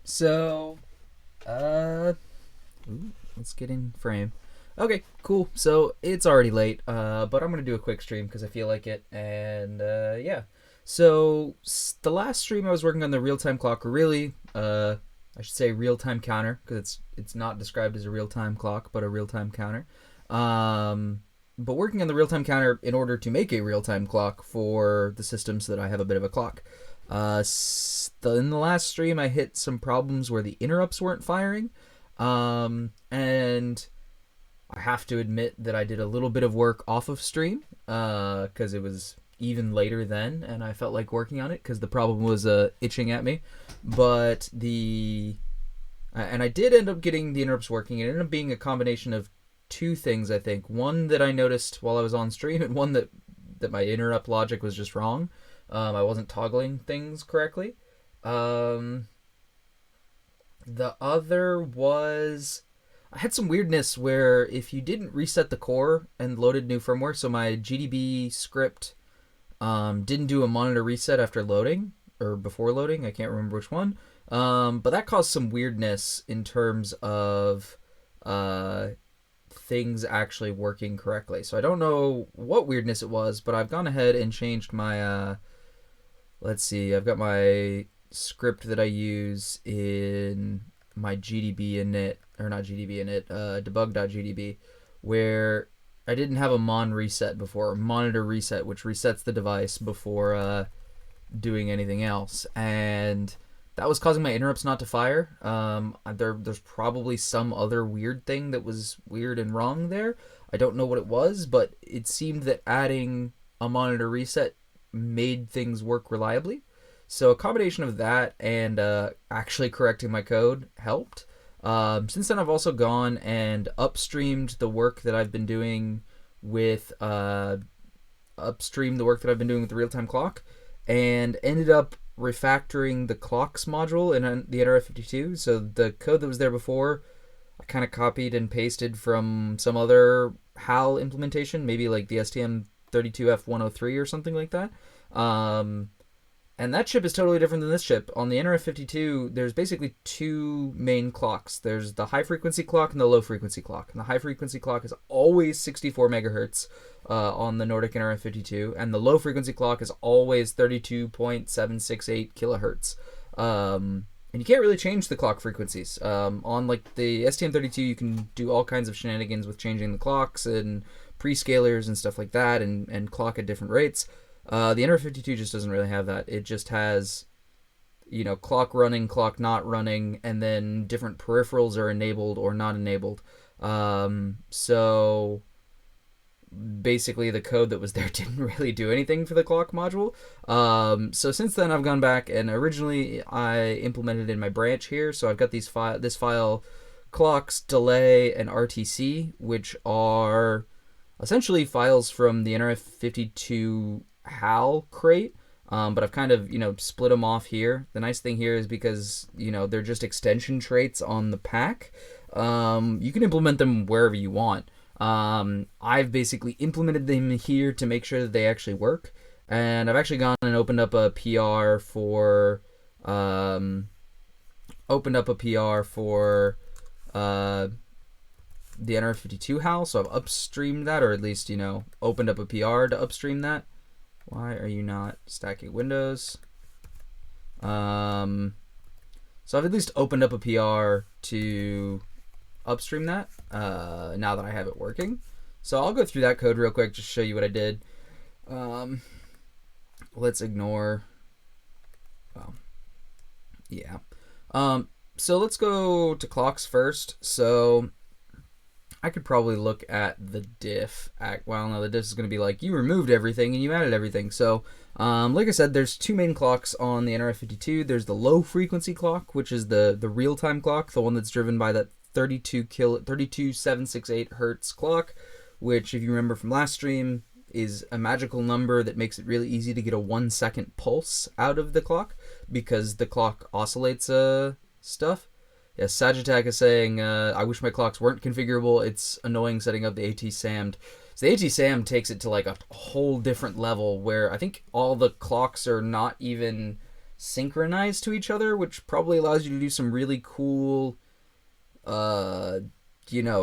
So, uh, let's get in frame. Okay, cool. So it's already late, but I'm gonna do a quick stream because I feel like it, and yeah. So the last stream I was working on the real time clock, really, I should say real time counter because it's not described as a real time clock, but a real time counter. Um, but working on the real time counter in order to make a real time clock for the system so that I have a bit of a clock. In the last stream, I hit some problems where the interrupts weren't firing, and I have to admit that I did a little bit of work off of stream because it was even later then, and I felt like working on it because the problem was itching at me. But and I did end up getting the interrupts working. It ended up being a combination of two things, I think. One that I noticed while I was on stream, and one that my interrupt logic was just wrong. I wasn't toggling things correctly. Um, the other was I had some weirdness where if you didn't reset the core and loaded new firmware, so my GDB script didn't do a monitor reset after loading or before loading. I can't remember which one. But that caused some weirdness in terms of things actually working correctly. So I don't know what weirdness it was, but I've gone ahead and changed my let's see, I've got my script that I use in my GDB init, or not GDB init, debug.gdb, where I didn't have a mon reset before, monitor reset, which resets the device before doing anything else. And that was causing my interrupts not to fire. There's probably some other weird thing that was weird and wrong there. I don't know what it was, but it seemed that adding a monitor reset made things work reliably. So a combination of that and actually correcting my code helped. Since then, I've also gone and upstreamed the work that I've been doing with the real-time clock, and ended up refactoring the clocks module in the NRF52. So the code that was there before, I kind of copied and pasted from some other HAL implementation, maybe like the STM32F103 or something like that. And that chip is totally different than this chip. On the NRF52, there's basically two main clocks. There's the high frequency clock and the low frequency clock. And the high frequency clock is always 64 megahertz on the Nordic NRF52, and the low frequency clock is always 32.768 kilohertz. And you can't really change the clock frequencies. On like the STM32, you can do all kinds of shenanigans with changing the clocks and prescalers and stuff like that, and clock at different rates. The NR52 just doesn't really have that. It just has, clock running, clock not running, and then different peripherals are enabled or not enabled. So basically the code that was there didn't really do anything for the clock module. So since then I've gone back, and originally I implemented in my branch here. So I've got this file clocks, delay, and RTC, which are essentially files from the NRF52 HAL crate, but I've kind of split them off here. The nice thing here is because they're just extension traits on the pack. You can implement them wherever you want. I've basically implemented them here to make sure that they actually work, and I've actually gone and opened up a PR for the NR52 HAL, so I've upstreamed that, or at least opened up a PR to upstream that. Why are you not stacking windows? So I've at least opened up a PR to upstream that now that I have it working. So I'll go through that code real quick, just show you what I did. Let's ignore. Well, yeah. So let's go to clocks first. So I could probably look at the diff. Well, no, the diff is going to be like, you removed everything and you added everything. So, like I said, there's two main clocks on the NRF52. There's the low frequency clock, which is the real-time clock, the one that's driven by that 32768 hertz clock, which, if you remember from last stream, is a magical number that makes it really easy to get a 1 second pulse out of the clock because the clock oscillates stuff. Yes, Sagittac is saying, I wish my clocks weren't configurable. It's annoying setting up the AT-SAMmed. So the AT-SAM takes it to like a whole different level where I think all the clocks are not even synchronized to each other, which probably allows you to do some really cool, uh,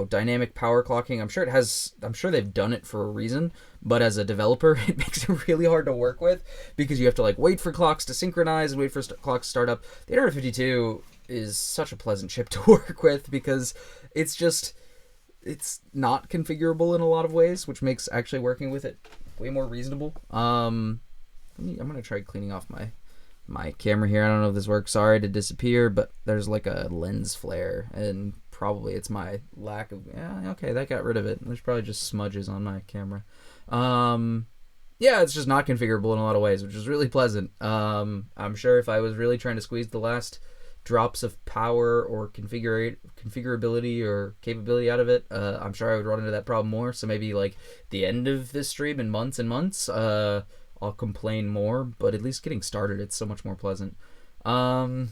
dynamic power clocking. I'm sure they've done it for a reason, but as a developer, it makes it really hard to work with because you have to like wait for clocks to synchronize and wait for clocks to start up. The Nrf 52 is such a pleasant chip to work with because it's not configurable in a lot of ways, which makes actually working with it way more reasonable. I'm gonna try cleaning off my camera here. I don't know if this works. Sorry to disappear, but there's like a lens flare, and probably it's my lack of. Yeah, okay, that got rid of it. There's probably just smudges on my camera. Yeah, it's just not configurable in a lot of ways, which is really pleasant. I'm sure if I was really trying to squeeze the last drops of power or configurability or capability out of it, I'm sure I would run into that problem more. So maybe like the end of this stream in months and months, I'll complain more, but at least getting started, it's so much more pleasant. But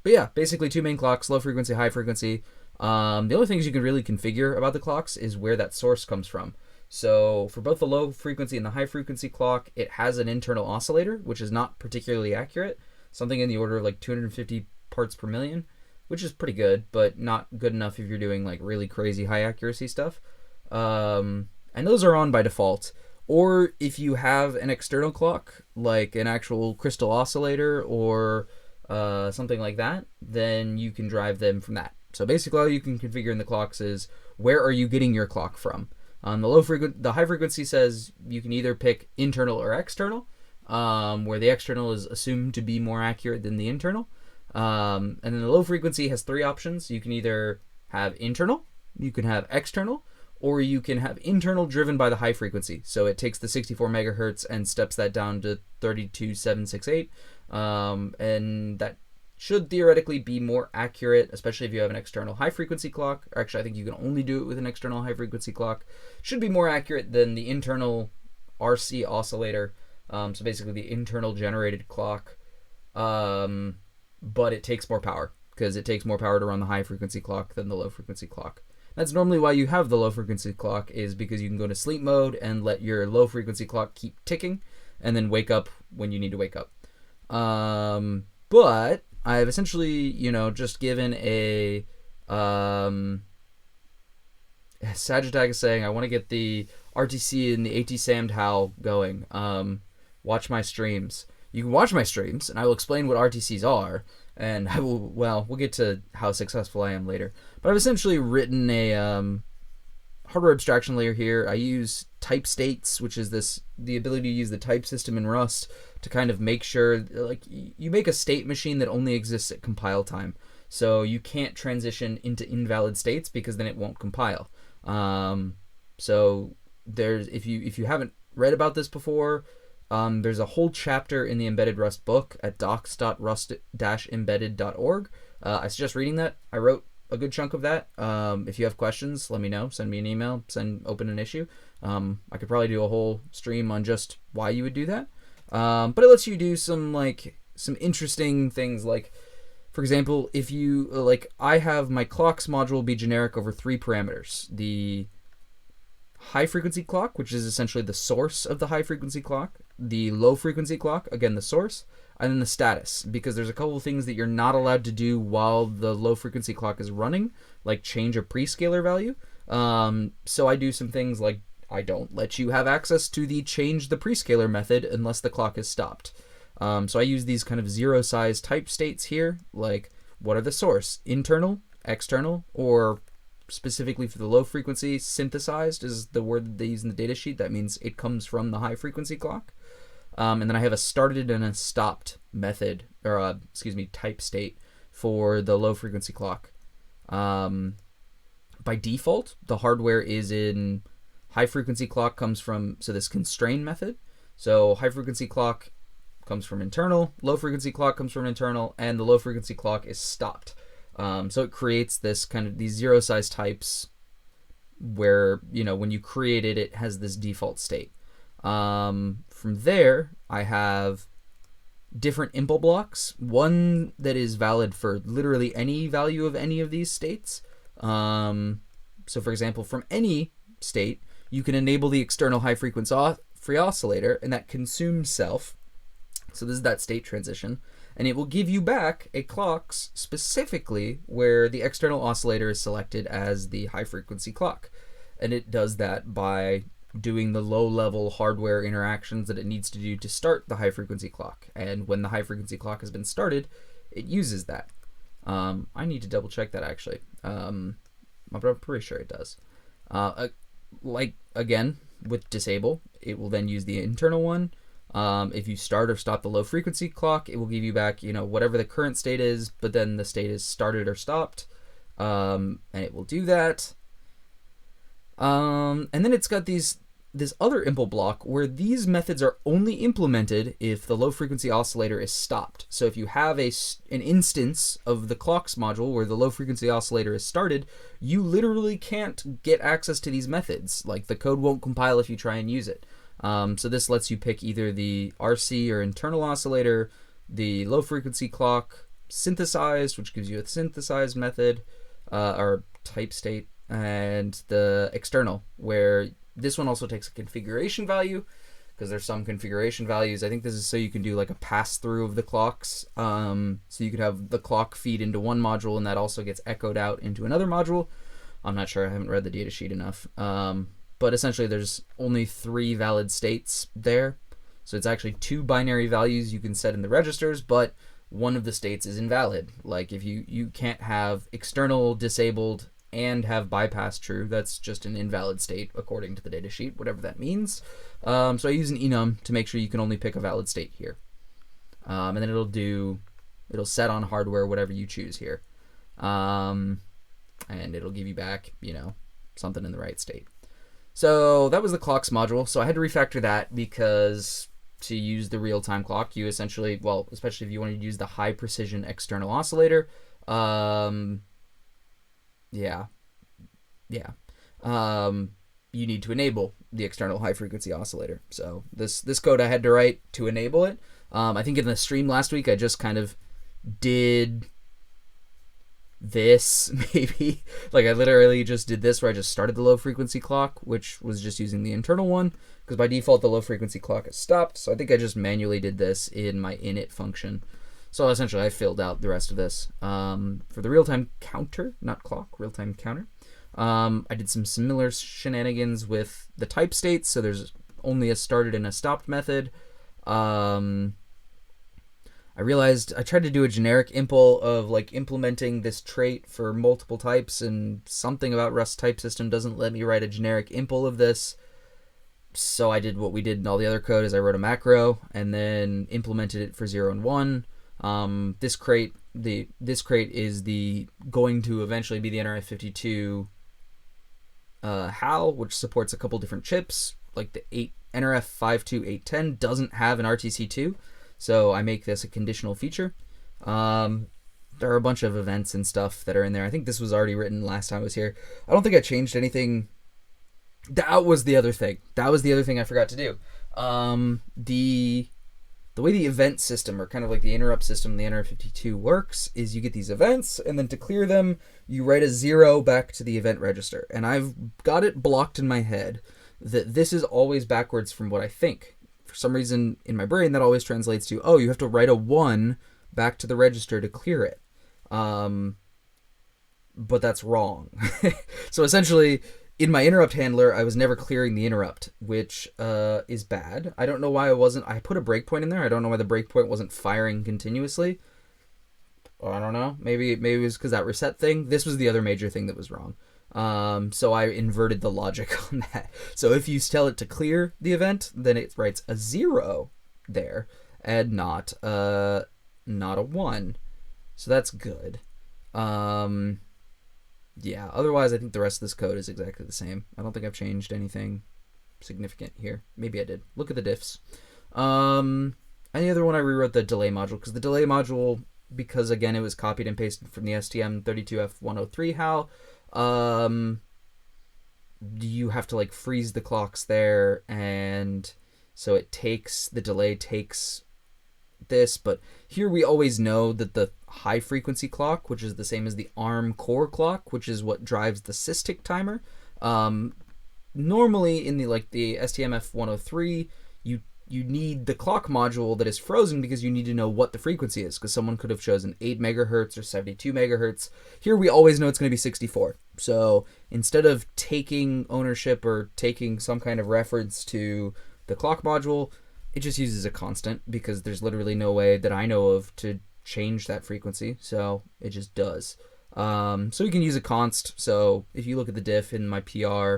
yeah, basically two main clocks, low frequency, high frequency. The only things you can really configure about the clocks is where that source comes from. So for both the low frequency and the high frequency clock, it has an internal oscillator, which is not particularly accurate, something in the order of like 250 parts per million, which is pretty good, but not good enough if you're doing like really crazy high accuracy stuff. And those are on by default. Or if you have an external clock, like an actual crystal oscillator or something like that, then you can drive them from that. So basically all you can configure in the clocks is where are you getting your clock from. The high frequency says you can either pick internal or external, where the external is assumed to be more accurate than the internal. And then the low frequency has three options. You can either have internal, you can have external, or you can have internal driven by the high frequency. So it takes the 64 megahertz and steps that down to 32768. And that should theoretically be more accurate, especially if you have an external high frequency clock. Or actually, I think you can only do it with an external high frequency clock. Should be more accurate than the internal RC oscillator. So basically the internal generated clock. But it takes more power because it takes more power to run the high frequency clock than the low frequency clock. That's normally why you have the low frequency clock, is because you can go to sleep mode and let your low frequency clock keep ticking and then wake up when you need to wake up. But I've essentially, just given a Sagittag is saying, I want to get the RTC and the AT SAMD HAL going. Watch my streams. You can watch my streams, and I will explain what RTCs are, and we'll get to how successful I am later. But I've essentially written a hardware abstraction layer here. I use type states, which is the ability to use the type system in Rust to kind of make sure, like, you make a state machine that only exists at compile time. So you can't transition into invalid states because then it won't compile. So if you haven't read about this before, there's a whole chapter in the Embedded Rust book at docs.rust-embedded.org. I suggest reading that. I wrote a good chunk of that. If you have questions, let me know. Send me an email. Open an issue. I could probably do a whole stream on just why you would do that. But it lets you do some interesting things, like, for example, if you, I have my clocks module be generic over three parameters. The high frequency clock, which is essentially the source of the high frequency clock, the low frequency clock, again the source, and then the status, because there's a couple of things that you're not allowed to do while the low frequency clock is running, like change a prescaler value. So I do some things like I don't let you have access to the change the prescaler method unless the clock is stopped. So I use these kind of zero size type states here, like what are the source, internal, external, or specifically for the low frequency, synthesized is the word that they use in the datasheet. That means it comes from the high frequency clock. And then I have a started and a stopped method, or type state for the low frequency clock. By default, the hardware is in high frequency clock comes from, so this constrain method. So high frequency clock comes from internal, low frequency clock comes from internal, and the low frequency clock is stopped. So it creates this kind of these zero size types where, when you create it, it has this default state. From there, I have different impl blocks. One that is valid for literally any value of any of these states. So for example, from any state, you can enable the external high frequency free oscillator, and that consumes self. So this is that state transition. and it will give you back a clocks specifically where the external oscillator is selected as the high frequency clock. And it does that by doing the low-level hardware interactions that it needs to do to start the high-frequency clock. And when the high-frequency clock has been started, it uses that. I need to double-check that, actually. But I'm pretty sure it does. Like, again, with disable, it will then use the internal one. If you start or stop the low-frequency clock, it will give you back, whatever the current state is, but then the state is started or stopped. And it will do that. And then it's got this other impl block where these methods are only implemented if the low frequency oscillator is stopped. So if you have an instance of the clocks module where the low frequency oscillator is started, you literally can't get access to these methods. Like, the code won't compile if you try and use it. So this lets you pick either the RC or internal oscillator, the low frequency clock, synthesized, which gives you a synthesized method, or type state, and the external, where this one also takes a configuration value, because there's some configuration values. I think this is so you can do like a pass-through of the clocks. So you could have the clock feed into one module, and that also gets echoed out into another module. I'm not sure. I haven't read the datasheet enough. But essentially, there's only 3 valid states there. So it's actually 2 binary values you can set in the registers, but one of the states is invalid. Like, if you can't have external disabled and have bypass true, that's just an invalid state according to the datasheet, whatever that means. So I use an enum to make sure you can only pick a valid state here. And then it'll set on hardware whatever you choose here. And it'll give you back, something in the right state. So that was the clocks module. So I had to refactor that because to use the real-time clock, you essentially, well, especially if you wanted to use the high precision external oscillator, you need to enable the external high frequency oscillator. So this code I had to write to enable it. I think in the stream last week I just kind of did this, maybe. Like, I literally just did this where I just started the low frequency clock, which was just using the internal one, because by default the low frequency clock is stopped. So I think I just manually did this in my init function. So essentially I filled out the rest of this. For the real-time counter, not clock, real-time counter, I did some similar shenanigans with the type states. So there's only a started and a stopped method. I realized I tried to do a generic impl of like implementing this trait for multiple types, and something about Rust type system doesn't let me write a generic impl of this. So I did what we did in all the other code, is I wrote a macro and then implemented it for 0 and 1. This crate is going to eventually be the NRF52 HAL, which supports a couple different chips. Like the NRF52810 doesn't have an RTC2, so I make this a conditional feature. There are a bunch of events and stuff that are in there. I think this was already written last time I was here. I don't think I changed anything. That was the other thing. I forgot to do. The way the event system, or kind of like the interrupt system in the NR52 works, is you get these events, and then to clear them, you write a 0 back to the event register. And I've got it blocked in my head that this is always backwards from what I think. For some reason in my brain, that always translates to, oh, you have to write a 1 back to the register to clear it. But that's wrong. So essentially, in my interrupt handler, I was never clearing the interrupt, which is bad. I don't know why I put a breakpoint in there. I don't know why the breakpoint wasn't firing continuously. I don't know. Maybe it was because that reset thing. This was the other major thing that was wrong. So I inverted the logic on that. So if you tell it to clear the event, then it writes a 0 there and not a 1. So that's good. Yeah, otherwise I think the rest of this code is exactly the same. I don't think I've changed anything significant here. Maybe I did. Look at the diffs. Any other one, I rewrote the delay module, because the delay module, because again it was copied and pasted from the STM32F103 HAL, you have to like freeze the clocks there, and so the delay takes this. But here we always know that the high frequency clock, which is the same as the ARM core clock, which is what drives the SysTick timer, normally in the STM F103, you you need the clock module that is frozen because you need to know what the frequency is, because someone could have chosen 8 megahertz or 72 megahertz. Here we always know it's going to be 64. So instead of taking ownership or taking some kind of reference to the clock module, it just uses a constant, because there's literally no way that I know of to change that frequency. So it just does. So you can use a const. So if you look at the diff in my PR,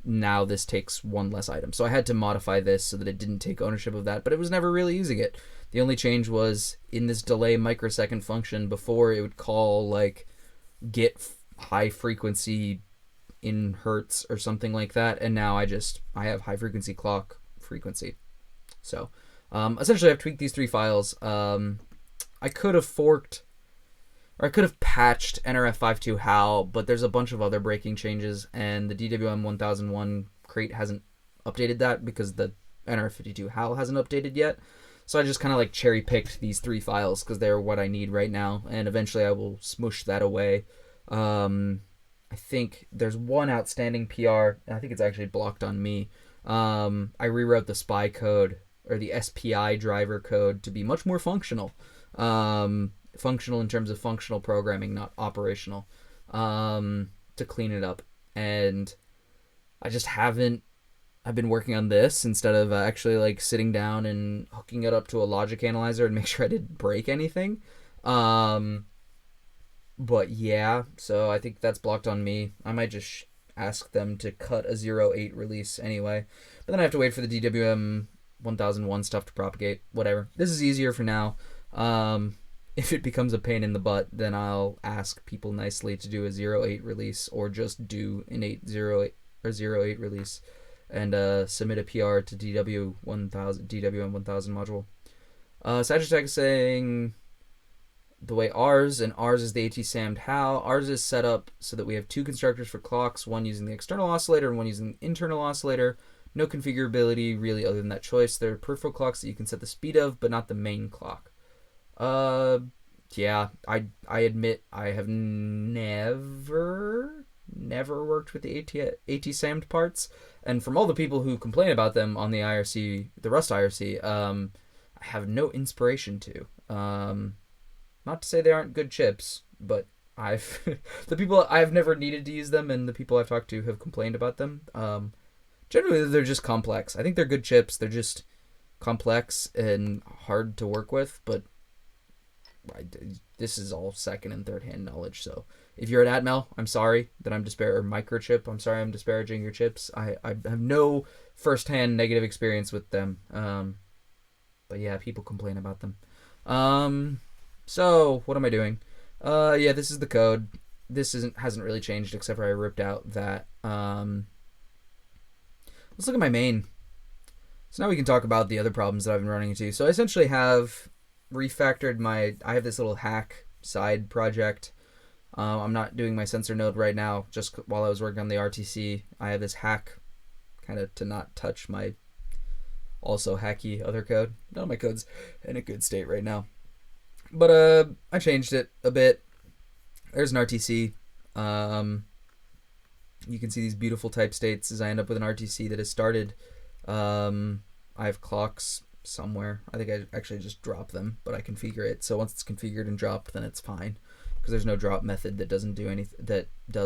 now this takes one less item. So I had to modify this so that it didn't take ownership of that, but it was never really using it. The only change was in this delay microsecond function. Before, it would call like get high frequency in hertz or something like that, and now I have high frequency clock frequency. So essentially I've tweaked these 3 files. I could have forked, or I could have patched NRF52 HAL, but there's a bunch of other breaking changes, and the DWM 1001 crate hasn't updated that because the NRF52 HAL hasn't updated yet. So I just kind of like cherry picked these 3 files because they're what I need right now, and eventually I will smoosh that away. I think there's one outstanding PR, and I think it's actually blocked on me. I rewrote the SPI code, or the SPI driver code, to be much more functional. Functional in terms of functional programming, not operational, to clean it up. And I just haven't. I've been working on this instead of actually like sitting down and hooking it up to a logic analyzer and make sure I didn't break anything. But yeah, so I think that's blocked on me. I might just ask them to cut a 0.8 release anyway. But then I have to wait for the DWM 1001 stuff to propagate. Whatever. This is easier for now. If it becomes a pain in the butt, then I'll ask people nicely to do a 0.8 release, or just do an 8.0 or 0.8 release and submit a PR to DWM 1000 module. Sagittag is saying the way ours is the AT-SAMmed HAL. Ours is set up so that we have 2 constructors for clocks, one using the external oscillator and one using the internal oscillator. No configurability really other than that choice. There are peripheral clocks that you can set the speed of, but not the main clock. Yeah, I admit I have never worked with the AT-SAMmed parts, and from all the people who complain about them on the IRC, the Rust IRC, I have no inspiration to. Not to say they aren't good chips, but the people I've never needed to use them, and the people I've talked to have complained about them. Generally, they're just complex. I think they're good chips. They're just complex and hard to work with, but this is all second and third hand knowledge. So if you're at Atmel, I'm sorry that I'm Microchip, I'm sorry I'm disparaging your chips. I have no first-hand negative experience with them. But yeah, people complain about them. So what am I doing? Yeah, this is the code. This hasn't really changed except for I ripped out that. Let's look at my main. So now we can talk about the other problems that I've been running into. So I essentially have refactored I have this little hack side project. I'm not doing my sensor node right now, just while I was working on the RTC. I have this hack kind of to not touch my also hacky other code. None of my code's in a good state right now. But I changed it a bit. There's an RTC. You can see these beautiful type states as I end up with an RTC that has started. I have clocks somewhere. I think I actually just drop them, but I configure it. So once it's configured and dropped, then it's fine, because there's no drop method that does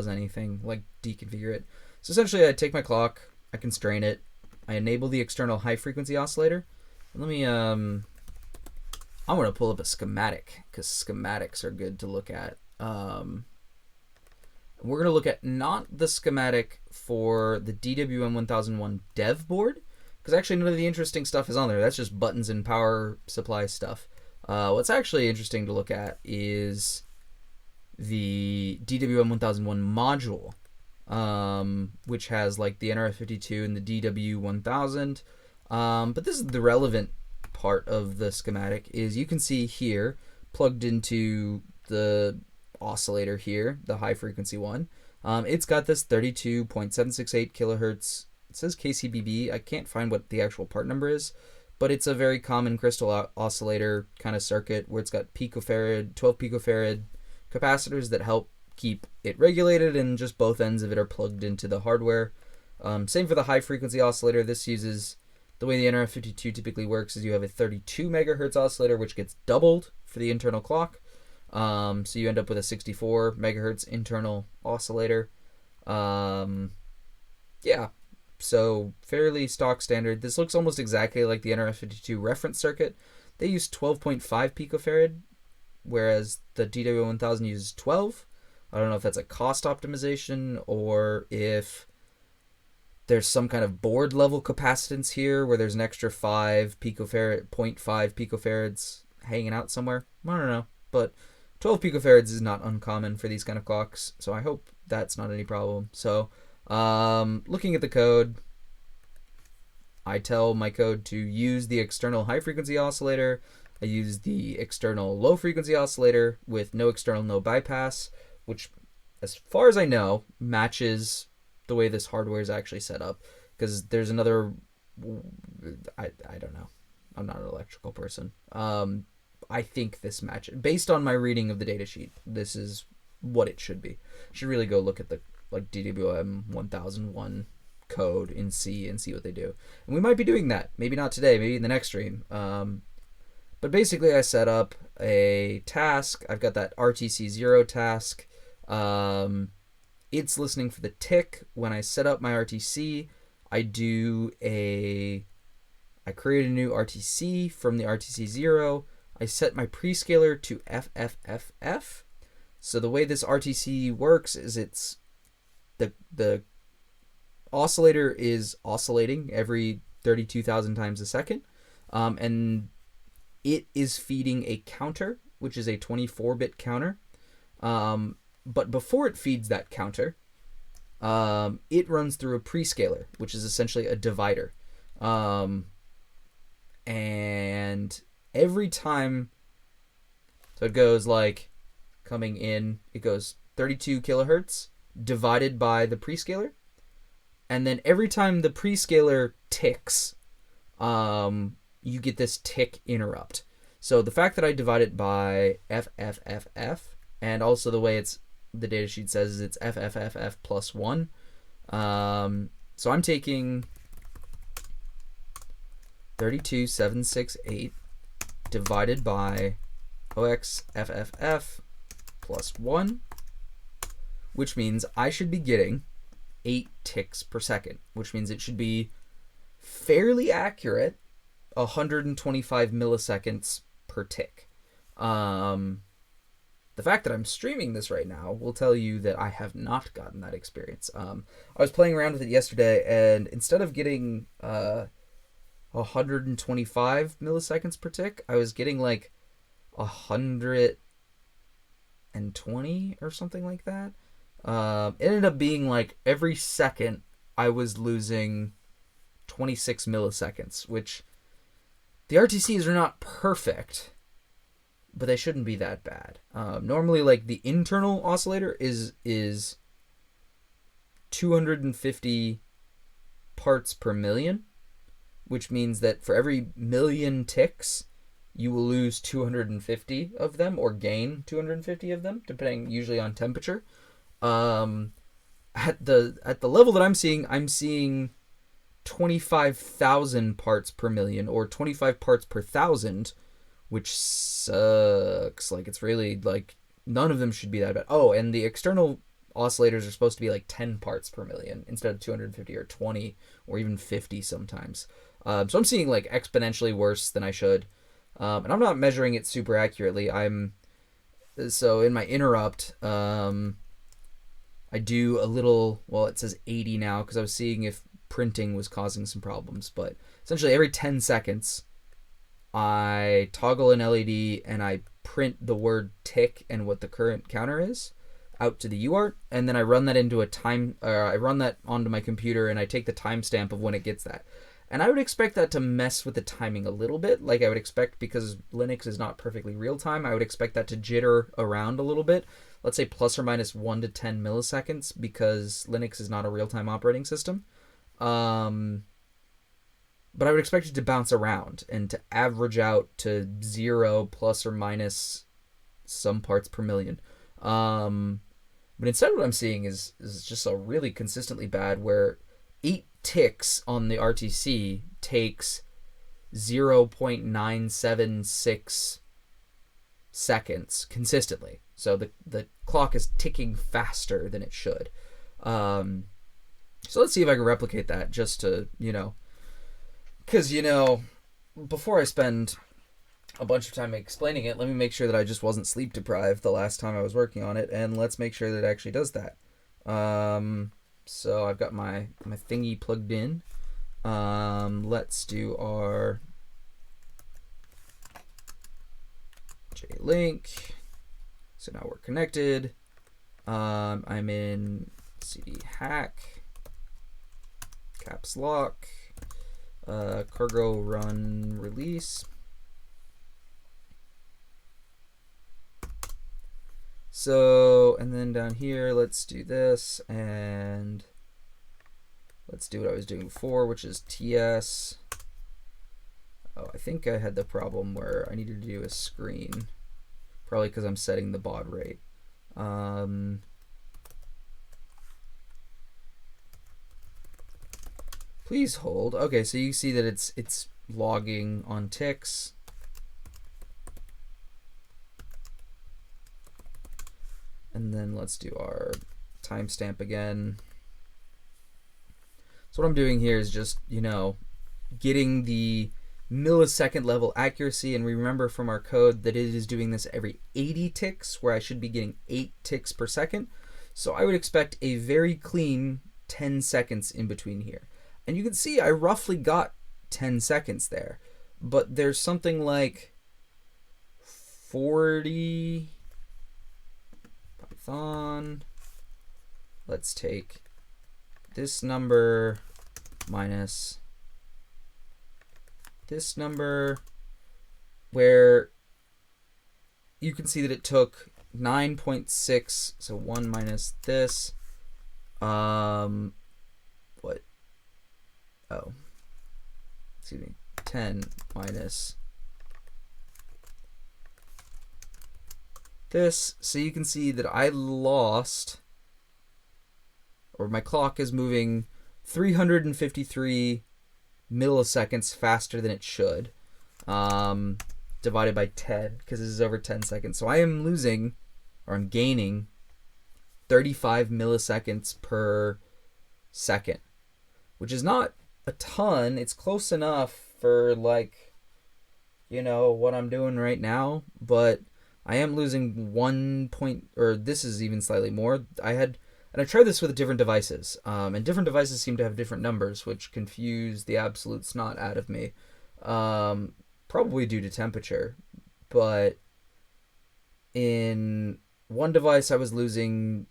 anything like deconfigure it. So essentially, I take my clock, I constrain it, I enable the external high frequency oscillator. And let me I'm gonna pull up a schematic, because schematics are good to look at. We're gonna look at not the schematic for the DWM 1001 dev board, because actually none of the interesting stuff is on there. That's just buttons and power supply stuff. What's actually interesting to look at is the DWM 1001 module, which has like the NRF52 and the DW 1000. But this is the relevant part of the schematic. Is you can see here, plugged into the oscillator here, the high frequency one, it's got this 32.768 kilohertz. It says KCBB. I can't find what the actual part number is, but it's a very common crystal oscillator kind of circuit where it's got picofarad, 12 picofarad capacitors that help keep it regulated, and just both ends of it are plugged into the hardware. Same for the high frequency oscillator. This uses The way the NRF52 typically works is you have a 32 megahertz oscillator, which gets doubled for the internal clock. So you end up with a 64 megahertz internal oscillator. Yeah, so fairly stock standard. This looks almost exactly like the NRF52 reference circuit. They use 12.5 picofarad, whereas the DW1000 uses 12. I don't know if that's a cost optimization or if there's some kind of board level capacitance here where there's an extra 5 picofarad, 0.5 picofarads hanging out somewhere. I don't know, but 12 picofarads is not uncommon for these kind of clocks, so I hope that's not any problem. So looking at the code, I tell my code to use the external high frequency oscillator. I use the external low frequency oscillator with no external, no bypass, which as far as I know matches the way this hardware is actually set up, because there's another, I don't know, I'm not an electrical person. I think this matches based on my reading of the datasheet. This is what it should be. You should really go look at the DWM 1001 code in C and see what they do. And we might be doing that. Maybe not today, maybe in the next stream. But basically I set up a task. I've got that RTC0 task. It's listening for the tick. When I set up my RTC, I create a new RTC from the RTC0. I set my prescaler to FFFF. So the way this RTC works is it's the oscillator is oscillating every 32,000 times a second, and it is feeding a counter, which is a 24-bit counter. But before it feeds that counter, it runs through a prescaler, which is essentially a divider. And every time, so it goes like coming in, it goes 32 kilohertz divided by the prescaler. And then every time the prescaler ticks, you get this tick interrupt. So the fact that I divide it by FFFF, and also the way the datasheet says it's FFFF plus 1. So I'm taking 32768 divided by OXFFF plus 1, which means I should be getting 8 ticks per second, which means it should be fairly accurate, 125 milliseconds per tick. The fact that I'm streaming this right now will tell you that I have not gotten that experience. I was playing around with it yesterday, and instead of getting 125 milliseconds per tick, I was getting like 120 or something like that. It ended up being like every second I was losing 26 milliseconds, which the RTCs are not perfect, but they shouldn't be that bad. Normally, like the internal oscillator is 250 parts per million, which means that for every million ticks, you will lose 250 of them or gain 250 of them, depending usually on temperature. At the level that I'm seeing 25,000 parts per million or 25 parts per thousand, which sucks. Like, it's really like none of them should be that bad. Oh, and the external oscillators are supposed to be like 10 parts per million instead of 250 or 20 or even 50 sometimes. So I'm seeing like exponentially worse than I should. And I'm not measuring it super accurately. So in my interrupt, I do a little, well, it says 80 now because I was seeing if printing was causing some problems. But essentially every 10 seconds, I toggle an LED and I print the word tick and what the current counter is out to the UART, and then I run that into I run that onto my computer and I take the timestamp of when it gets that. And I would expect that to mess with the timing a little bit. Like I would expect, because Linux is not perfectly real time, I would expect that to jitter around a little bit. Let's say plus or minus 1 to 10 milliseconds, because Linux is not a real-time operating system. But I would expect it to bounce around and to average out to 0 plus or minus some parts per million. But instead what I'm seeing is just a really consistently bad, where 8 ticks on the RTC takes 0.976 seconds consistently. So the clock is ticking faster than it should. So let's see if I can replicate that just to, because, before I spend a bunch of time explaining it, let me make sure that I just wasn't sleep deprived the last time I was working on it, and let's make sure that it actually does that. So I've got my thingy plugged in. Let's do our J-Link. So now we're connected. I'm in CD hack, caps lock, cargo run release. So, and then down here, let's do this, and let's do what I was doing before, which is TS. Oh, I think I had the problem where I needed to do a screen. Probably because I'm setting the baud rate. Please hold. Okay, so you see that it's logging on ticks. And then let's do our timestamp again. So what I'm doing here is just, getting the millisecond level accuracy, and remember from our code that it is doing this every 80 ticks, where I should be getting 8 ticks per second. So I would expect a very clean 10 seconds in between here. And you can see I roughly got 10 seconds there, but there's something like 40 Python. Let's take this number minus this number, where you can see that it took 9.6, so 1 minus this, what? Oh, excuse me, 10 minus this, so you can see that I lost, or my clock is moving 353 milliseconds faster than it should, divided by 10, because this is over 10 seconds. So I am losing, or I'm gaining 35 milliseconds per second, which is not a ton. It's close enough for, like, what I'm doing right now, but I am losing 1 point, or this is even slightly more. And I tried this with different devices, and different devices seem to have different numbers, which confuse the absolute snot out of me, probably due to temperature. But in one device, I was losing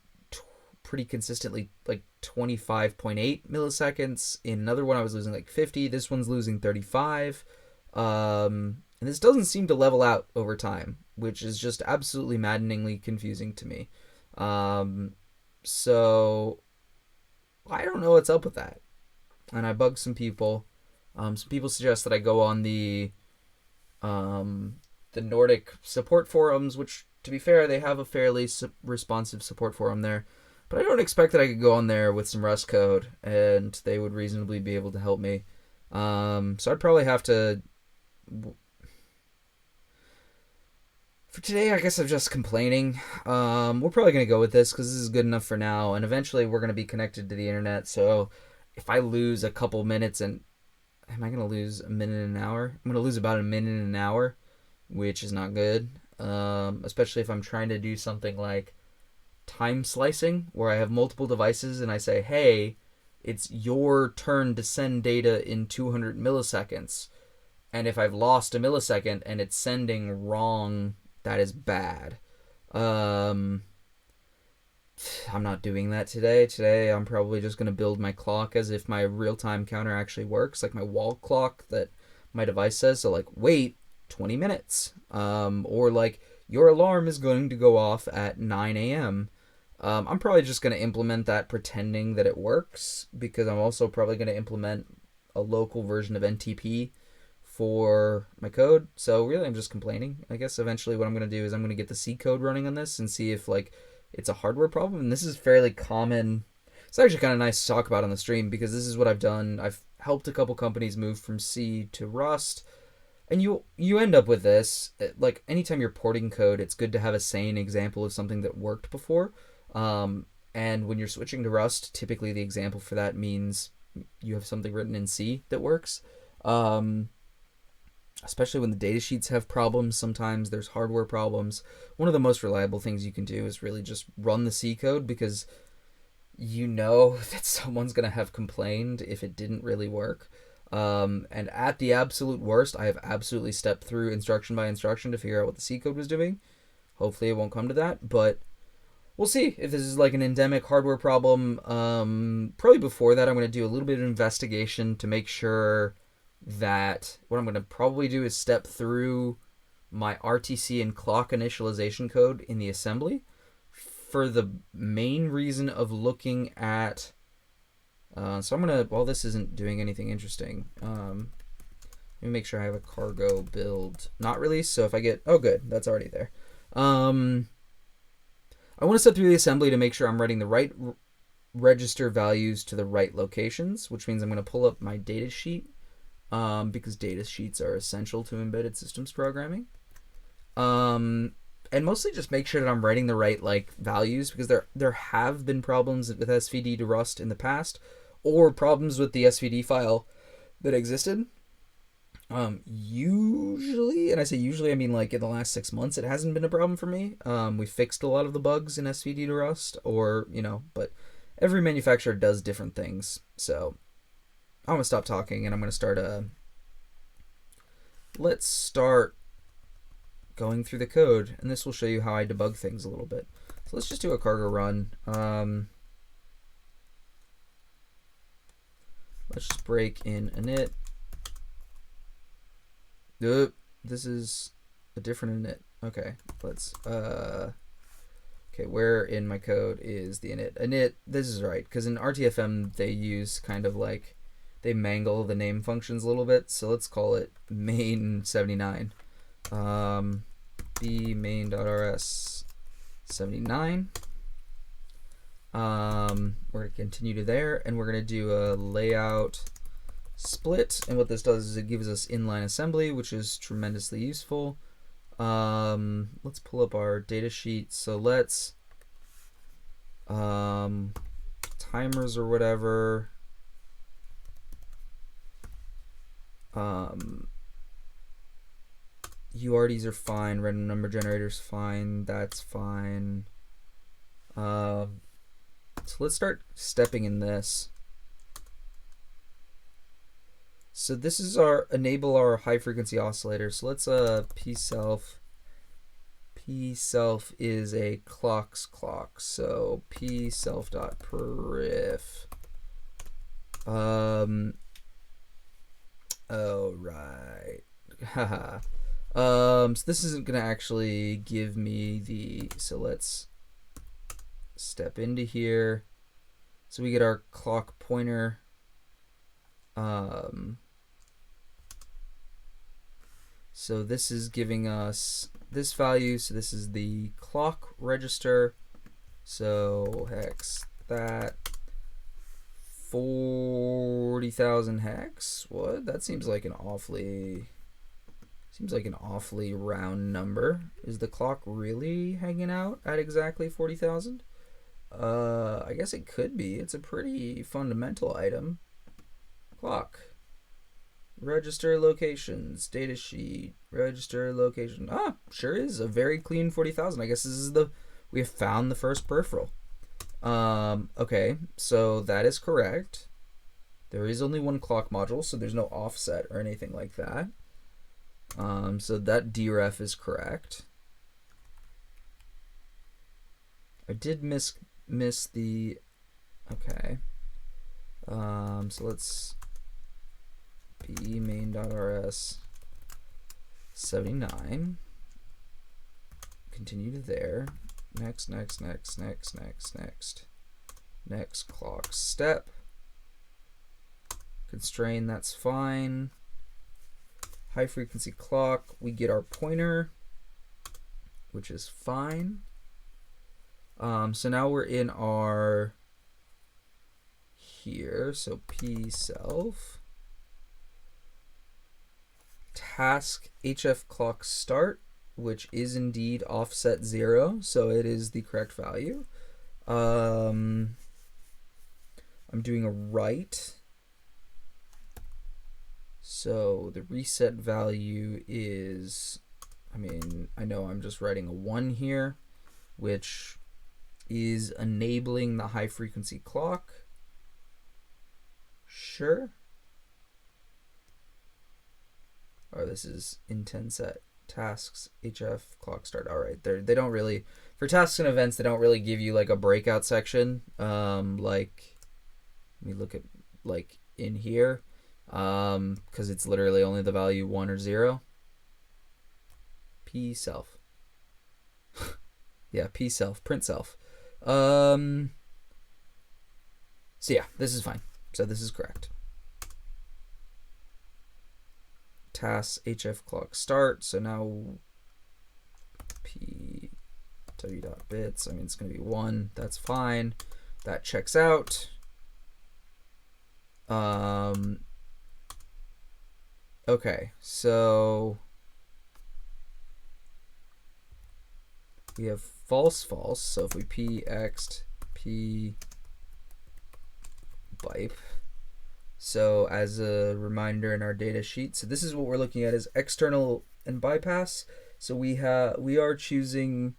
pretty consistently like 25.8 milliseconds. In another one, I was losing like 50. This one's losing 35. And this doesn't seem to level out over time, which is just absolutely maddeningly confusing to me. So I don't know what's up with that. And I bugged some people. Some people suggest that I go on the Nordic support forums, which, to be fair, they have a fairly responsive support forum there. But I don't expect that I could go on there with some Rust code and they would reasonably be able to help me. So I'd probably have to... For today, I guess I'm just complaining. We're probably going to go with this because this is good enough for now. And eventually we're going to be connected to the internet. So if I lose a couple minutes, and am I going to lose a minute and an hour? I'm going to lose about a minute and an hour, which is not good. Especially if I'm trying to do something like time slicing, where I have multiple devices and I say, hey, it's your turn to send data in 200 milliseconds. And if I've lost a millisecond and it's sending wrong, that is bad. I'm not doing that today. Today, I'm probably just going to build my clock as if my real-time counter actually works, like my wall clock that my device says. So, like, wait 20 minutes. Or, like, your alarm is going to go off at 9 a.m. I'm probably just going to implement that pretending that it works, because I'm also probably going to implement a local version of NTP for my code. So really, I'm just complaining. I guess eventually what I'm going to do is I'm going to get the C code running on this and see if, like, it's a hardware problem. And this is fairly common. It's actually kind of nice to talk about on the stream because this is what I've done. I've helped a couple companies move from C to Rust, and you end up with this. Like anytime you're porting code, it's good to have a sane example of something that worked before. Um, and when you're switching to Rust, typically the example for that means you have something written in C that works. Um, Especially when the datasheets have problems, sometimes there's hardware problems. One of the most reliable things you can do is really just run the C code, because you know that someone's going to have complained if it didn't really work. And at the absolute worst, I have absolutely stepped through instruction by instruction to figure out what the C code was doing. Hopefully it won't come to that, but we'll see if this is like an endemic hardware problem. Probably before that, I'm going to do a little bit of investigation to make sure that what I'm going to probably do is step through my RTC and clock initialization code in the assembly, for the main reason of looking at so I'm gonna, while this isn't doing anything interesting, let me make sure I have a cargo build not released. So if I get, oh good, that's already there. I want to step through the assembly to make sure I'm writing the right register values to the right locations, which means I'm going to pull up my data sheet, because data sheets are essential to embedded systems programming. And mostly just make sure that I'm writing the right like values, because there have been problems with SVD to Rust in the past, or problems with the SVD file that existed. Usually, and I say usually, I mean like in the last 6 months, it hasn't been a problem for me. We fixed a lot of the bugs in SVD to Rust, or but every manufacturer does different things. So I'm gonna stop talking and I'm gonna start let's start going through the code, and this will show you how I debug things a little bit. So let's just do a cargo run. Let's just break in init. This is a different init. Okay, let's okay, where in my code is the init? Init, this is right, because in RTFM they use kind of like, they mangle the name functions a little bit, so let's call it main79. Be main.rs 79. We're going to continue to there, and we're going to do a layout split, and what this does is it gives us inline assembly, which is tremendously useful. Let's pull up our data sheet. So let's timers or whatever. UARTs are fine, random number generators fine, that's fine. So let's start stepping in this. So this is our enable our high frequency oscillator. So let's p self is a clock, so p self dot perif. Oh right. Haha. So this isn't gonna actually give me the, so let's step into here. So we get our clock pointer. So this is giving us this value. So this is the clock register. So hex that 40,000 hex. What? That seems like an awfully round number. Is the clock really hanging out at exactly 40,000? I guess it could be. It's a pretty fundamental item. Clock. Register locations. Datasheet. Register location. Ah, sure is a very clean 40,000. I guess this is we have found the first peripheral. Okay, so that is correct. There is only one clock module, so there's no offset or anything like that. So that deref is correct. I did miss the, okay. So let's be main.rs 79. Continue to there. Next clock step. Constrain, that's fine. High frequency clock, we get our pointer, which is fine. So now we're in our here. So p self task hf clock start, which is indeed offset 0, so it is the correct value. I'm doing a write. So the reset value is, I know I'm just writing a 1 here, which is enabling the high frequency clock. Sure. Or this is intent set tasks hf clock start. All right, they don't really, for tasks and events, they don't really give you like a breakout section. Like, let me look at like in here, because it's literally only the value 1 or 0. P self. Yeah, p self, print self. So yeah, this is fine. So this is correct. Tasks hf clock start. So now p w.bits. It's going to be 1. That's fine. That checks out. Okay, so we have false false. So if we px p bype. So as a reminder in our data sheet, so this is what we're looking at is external and bypass. So we are choosing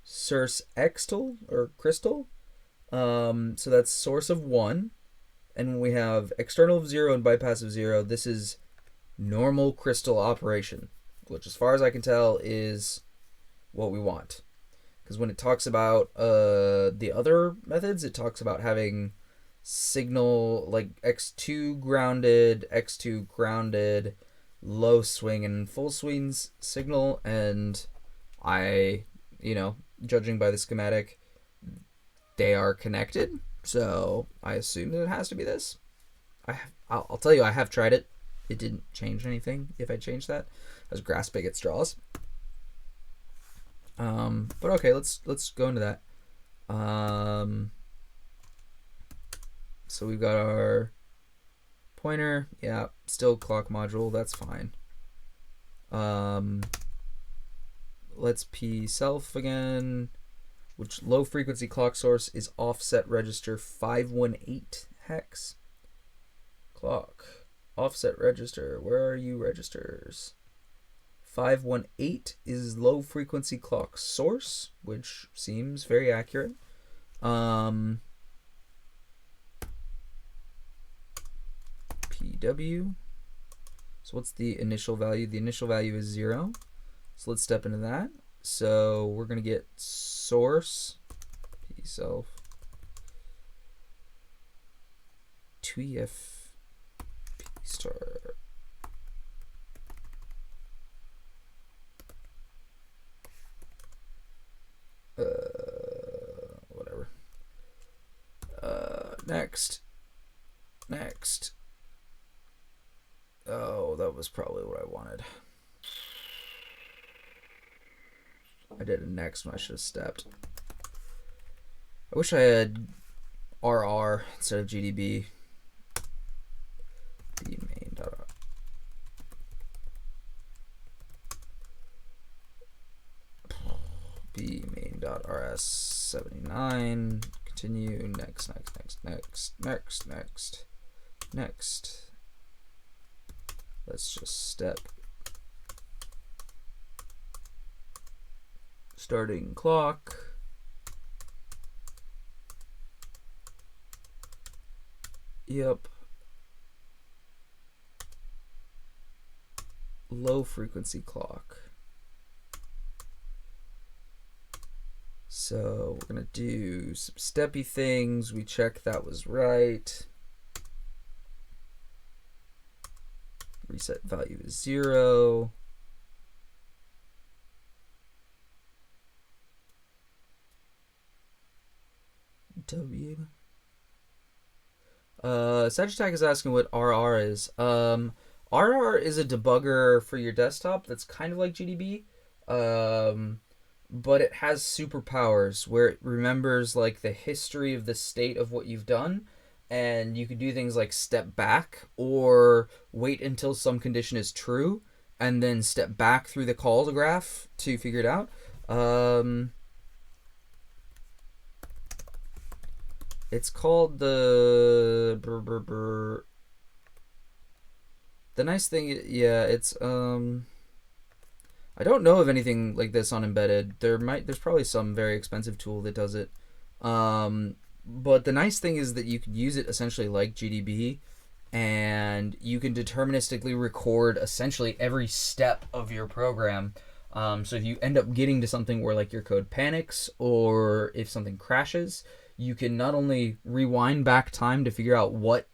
source extal or crystal. So that's source of 1, and when we have external of 0 and bypass of 0, this is normal crystal operation, which as far as I can tell is what we want. Because when it talks about the other methods, it talks about having signal like x2 grounded, low swing and full swings signal, and judging by the schematic, they are connected, so I assume that it has to be this. I'll tell you, I have tried it. It didn't change anything if I changed that. I was grasping at straws. But okay, let's go into that. So we've got our pointer. Yeah, still clock module. That's fine. Let's p self again, which low frequency clock source is offset register 518 hex. Clock offset register. Where are you registers? 518 is low frequency clock source, which seems very accurate. PW. So what's the initial value? The initial value is 0. So let's step into that. So we're going to get source p self 2ef p star. Whatever. Next. Oh, that was probably what I wanted. I did a next when I should have stepped. I wish I had RR instead of GDB. bmain.r. bmain.rs79. Continue. Next. Let's just step. Starting clock. Yep. Low frequency clock. So we're going to do some steppy things. We check that was right. Reset value is 0. W. Sagittac is asking what RR is. RR is a debugger for your desktop that's kind of like GDB, but it has superpowers where it remembers like the history of the state of what you've done, and you could do things like step back or wait until some condition is true and then step back through the call graph to figure it out. It's called the nice thing, yeah, it's I don't know of anything like this on embedded. There's probably some very expensive tool that does it. But the nice thing is that you could use it essentially like GDB, and you can deterministically record essentially every step of your program. So if you end up getting to something where like your code panics or if something crashes, you can not only rewind back time to figure out what,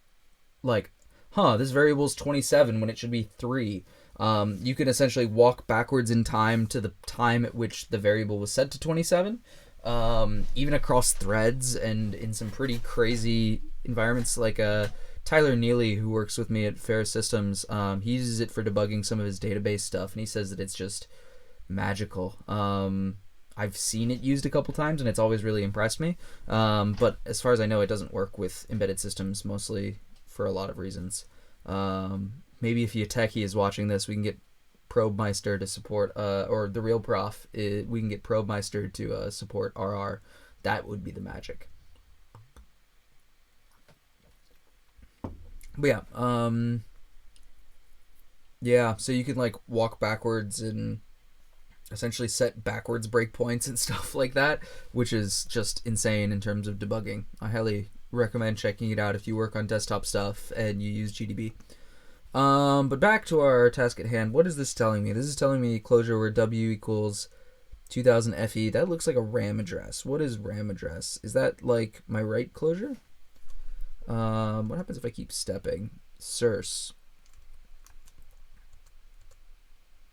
like, this variable is 27 when it should be 3. You can essentially walk backwards in time to the time at which the variable was set to 27, even across threads and in some pretty crazy environments. Like Tyler Neely, who works with me at Ferris Systems, he uses it for debugging some of his database stuff, and he says that it's just magical. I've seen it used a couple times, and it's always really impressed me. But as far as I know, it doesn't work with embedded systems, mostly for a lot of reasons. Maybe if Yateki is watching this, we can get ProbeMeister to support, or the real prof, we can get ProbeMeister to support RR. That would be the magic. But yeah, so you can like walk backwards and essentially set backwards breakpoints and stuff like that, which is just insane in terms of debugging. I highly recommend checking it out if you work on desktop stuff and you use GDB. But back to our task at hand. What is this telling me? This is telling me closure where W equals 2000 FE. That looks like a RAM address. What is RAM address? Is that like my write closure? What happens if I keep stepping? Source.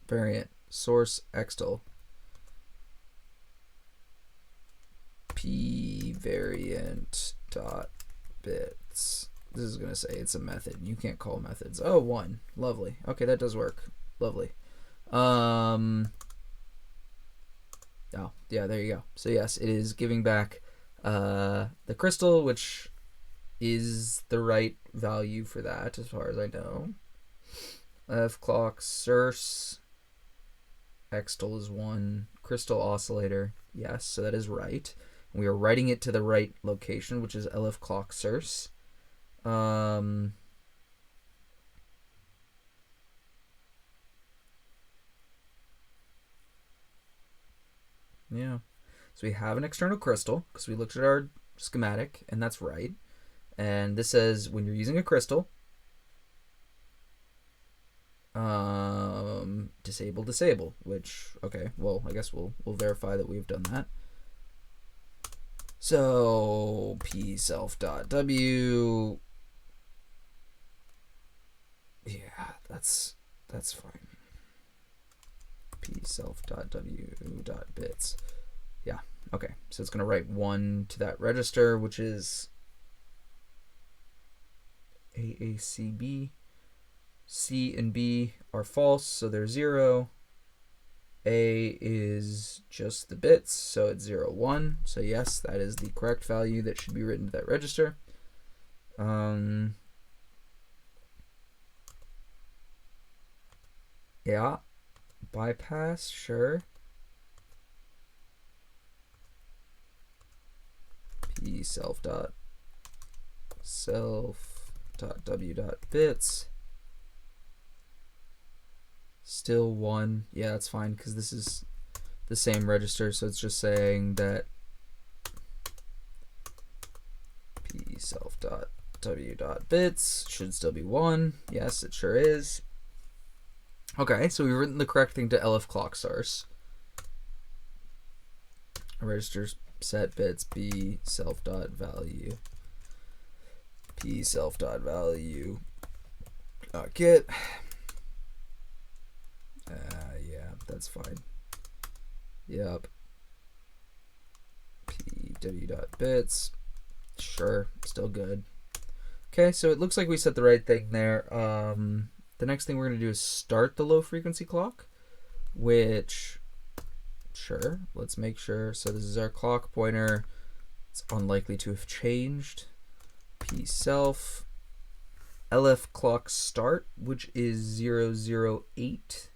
Variant. Source extl. P variant dot bits. This is going to say it's a method. You can't call methods. Oh, 1. Lovely. Okay, that does work. Lovely. Oh, yeah, there you go. So yes, it is giving back the crystal, which is the right value for that as far as I know. F clock source extl is 1. Crystal oscillator. Yes, so that is right. We are writing it to the right location, which is LF clock source. Yeah. So we have an external crystal because we looked at our schematic, and that's right. And this says when you're using a crystal, disable, which, okay, well, I guess we'll verify that we've done that. So p self.w, yeah, that's fine. P self.w.bits. Yeah, okay, so it's going to write 1 to that register, which is AACB. C and B are false, so they're 0. A is just the bits, so it's 0, 1. So yes, that is the correct value that should be written to that register. Yeah, bypass, sure. P self.w.bits. Still 1. Yeah, that's fine because this is the same register, so it's just saying that p self.w.bits should still be 1. Yes, it sure is. Okay, so we've written the correct thing to LF clock source. Register set bits b self.value. P self.value. Get. Yeah, that's fine. Yep. pw.bits. Sure, still good. Okay, so it looks like we set the right thing there. The next thing we're going to do is start the low frequency clock, which, sure, let's make sure. So this is our clock pointer. It's unlikely to have changed. P self LF clock start, which is 008.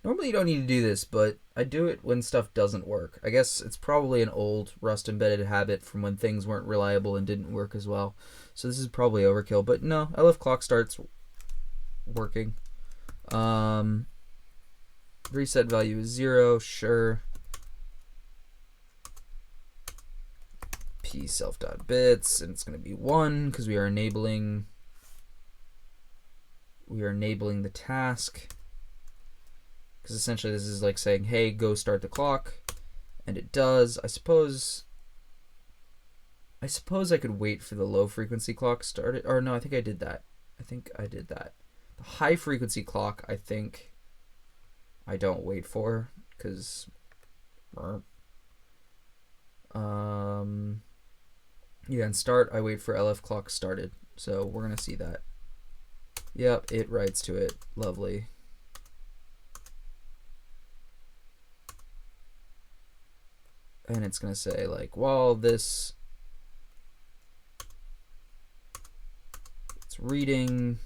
Normally you don't need to do this, but I do it when stuff doesn't work. I guess it's probably an old Rust embedded habit from when things weren't reliable and didn't work as well. So this is probably overkill, but no, LF clock start's working. Reset value is 0, sure. P self.bits, and it's going to be 1 because we are enabling the task. Because essentially this is like saying, hey, go start the clock, and it does. I suppose I could wait for the low frequency clock started, or no, I think I did that. The high frequency clock, I think I don't wait for, because yeah, and start, I wait for LF clock started. So we're gonna see that. Yep, it writes to it. Lovely. And it's gonna say like, while this it's reading,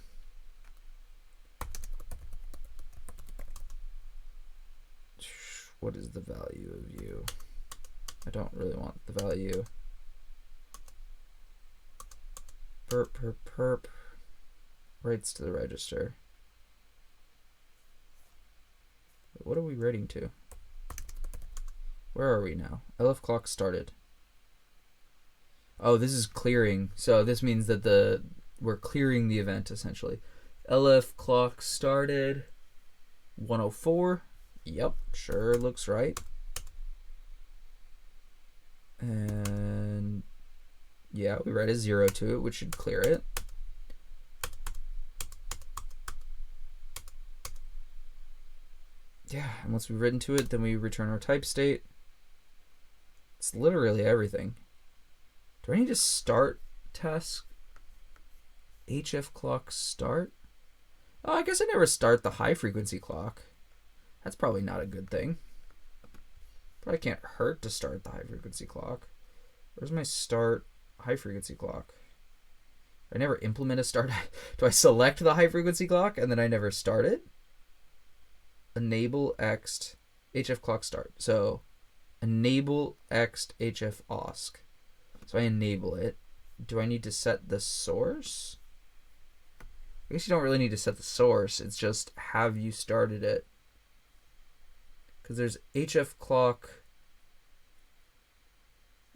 what is the value of you? I don't really want the value. Perp writes to the register. What are we writing to? Where are we now? LF clock started. Oh, this is clearing. So this means that we're clearing the event essentially. LF clock started 104. Yep, sure looks right. And yeah, we write a 0 to it, which should clear it. Yeah, and once we've written to it, then we return our type state. It's literally everything. Do I need to start task? HF clock start? Oh, I guess I never start the high frequency clock. That's probably not a good thing. Probably can't hurt to start the high frequency clock. Where's my start high frequency clock? I never implement a start. Do I select the high frequency clock and then I never start it? Enable ext HF clock start. So enable ext HF osc. So I enable it. Do I need to set the source? I guess you don't really need to set the source. It's just have you started it. Because there's HF clock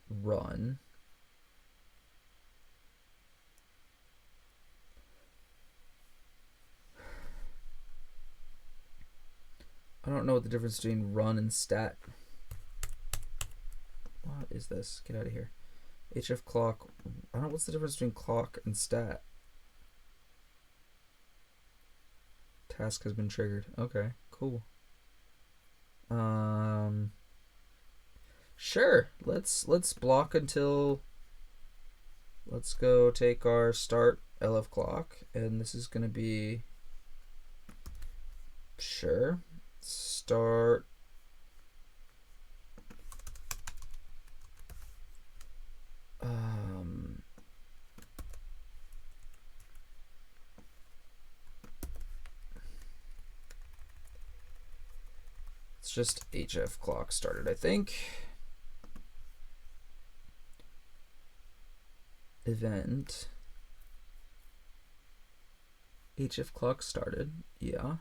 run. I don't know what the difference between run and stat. What is this? Get out of here. HF clock. I don't know what's the difference between clock and stat. Task has been triggered. Okay, cool. Sure. Let's block until. Let's go take our start LF clock, and this is gonna be. Sure. Start. It's just HF clock started, I think. Event. HF clock started, yeah.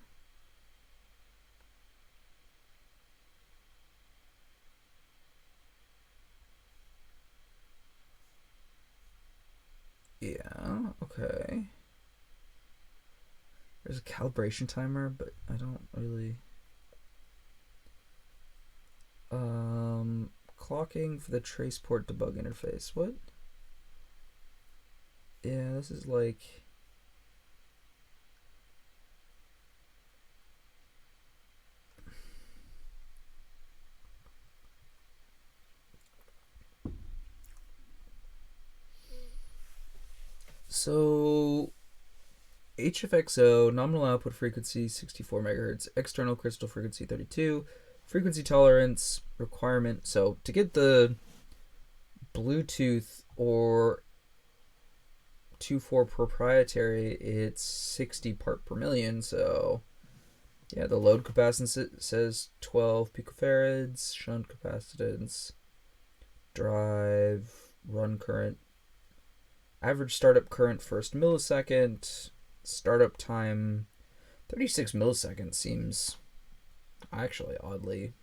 Yeah, okay. There's a calibration timer, but I don't really... clocking for the trace port debug interface. What? Yeah, this is like... So, HFXO, nominal output frequency 64 megahertz, external crystal frequency 32, frequency tolerance requirement. So, to get the Bluetooth or 2.24 proprietary, it's 60 part per million. So yeah, the load capacitance says 12 picofarads, shunt capacitance, drive, run current, average startup current first millisecond, startup time 36 milliseconds seems actually oddly.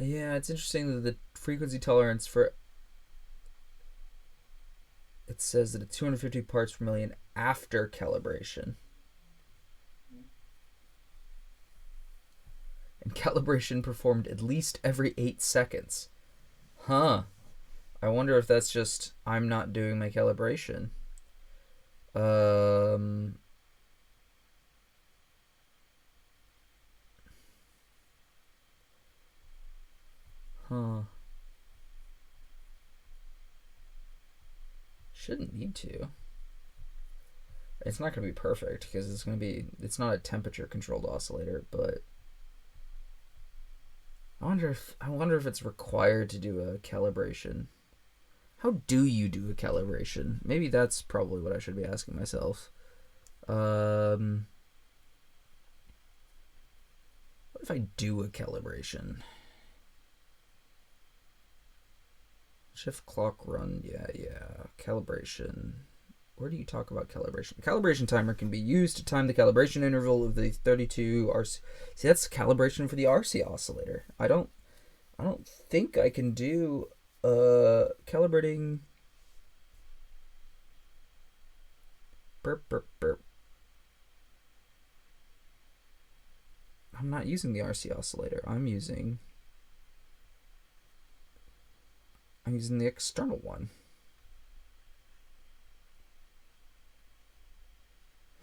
Yeah, it's interesting that the frequency tolerance for it says that it's 250 parts per million after calibration. And calibration performed at least every 8 seconds. Huh. I wonder if that's just I'm not doing my calibration. Huh. Shouldn't need to. It's not going to be perfect because it's not a temperature controlled oscillator, but I wonder if it's required to do a calibration. How do you do a calibration? Maybe that's probably what I should be asking myself. What if I do a calibration? Shift clock run, yeah. Calibration. Where do you talk about calibration? The calibration timer can be used to time the calibration interval of the 32 RC. See, that's calibration for the RC oscillator. I don't think I can do calibrating. Burp burp burp. I'm not using the RC oscillator. I'm using the external one.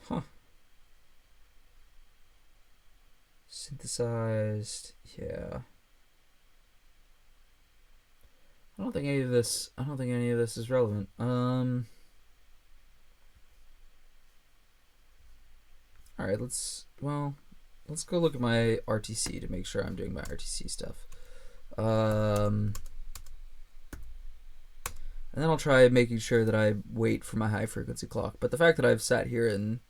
Huh. Synthesized. Yeah. I don't think any of this is relevant. Alright, let's go look at my RTC to make sure I'm doing my RTC stuff. And then I'll try making sure that I wait for my high frequency clock. But the fact that I've sat here and,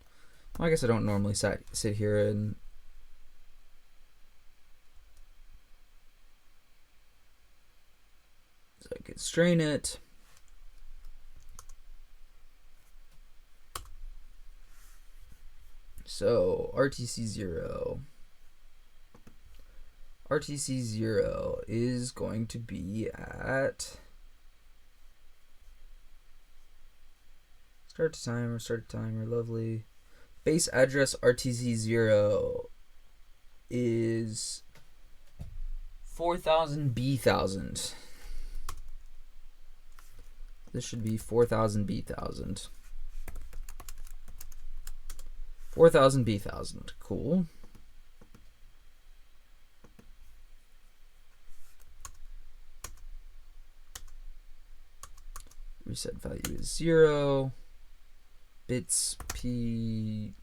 well, I guess I don't normally sit here and so I could strain it. So RTC 0. RTC 0 is going to be at start timer, lovely. Base address RTC 0 is 4000 B1000. This should be 4000 B1000. 4000 B1000. Cool. Reset value is 0. Bits P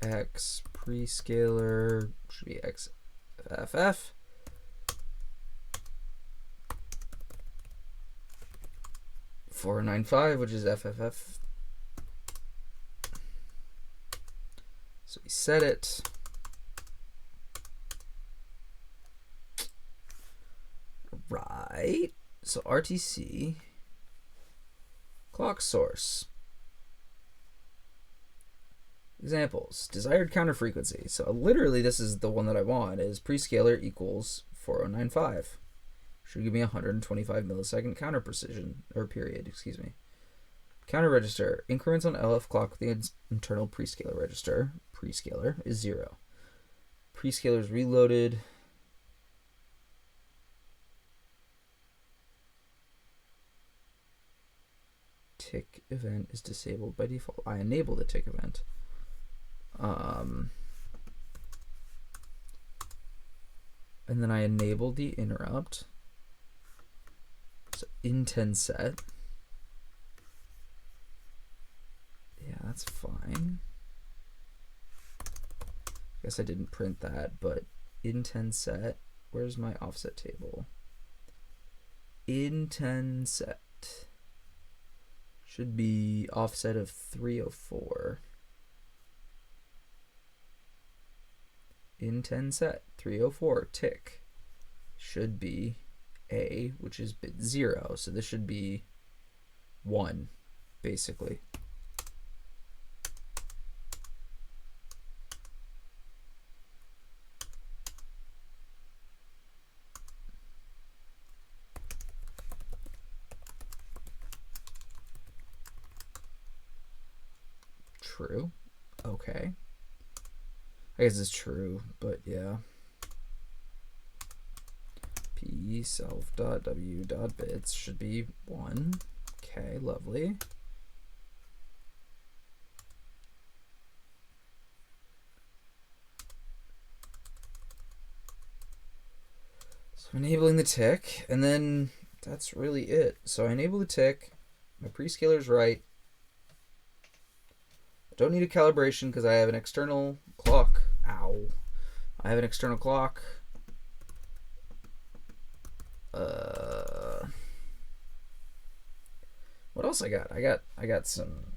X prescaler should be XFF. $495, which is FFF. So we set it. Right. So RTC clock source. Examples. Desired counter frequency. So literally this is the one that I want, is prescaler equals 4095. Should give me 125 millisecond counter precision, or period, excuse me. Counter register. Increments on LF clock with the internal prescaler register. Prescaler is 0. Prescaler is reloaded. Tick event is disabled by default. I enable the tick event. And then I enable the interrupt. So intent set. Yeah, that's fine. I guess I didn't print that, but in 10 set. Where's my offset table? In 10 set should be offset of 304. In 10 set 304 tick should be A, which is bit 0. So this should be 1, basically. True. Okay. I guess it's true, but yeah. P self.w.bits should be 1. Okay, lovely. So enabling the tick, and then that's really it. So I enable the tick, my prescaler's right. I don't need a calibration because I have an external clock. Ow. I have an external clock. What else I got? I got some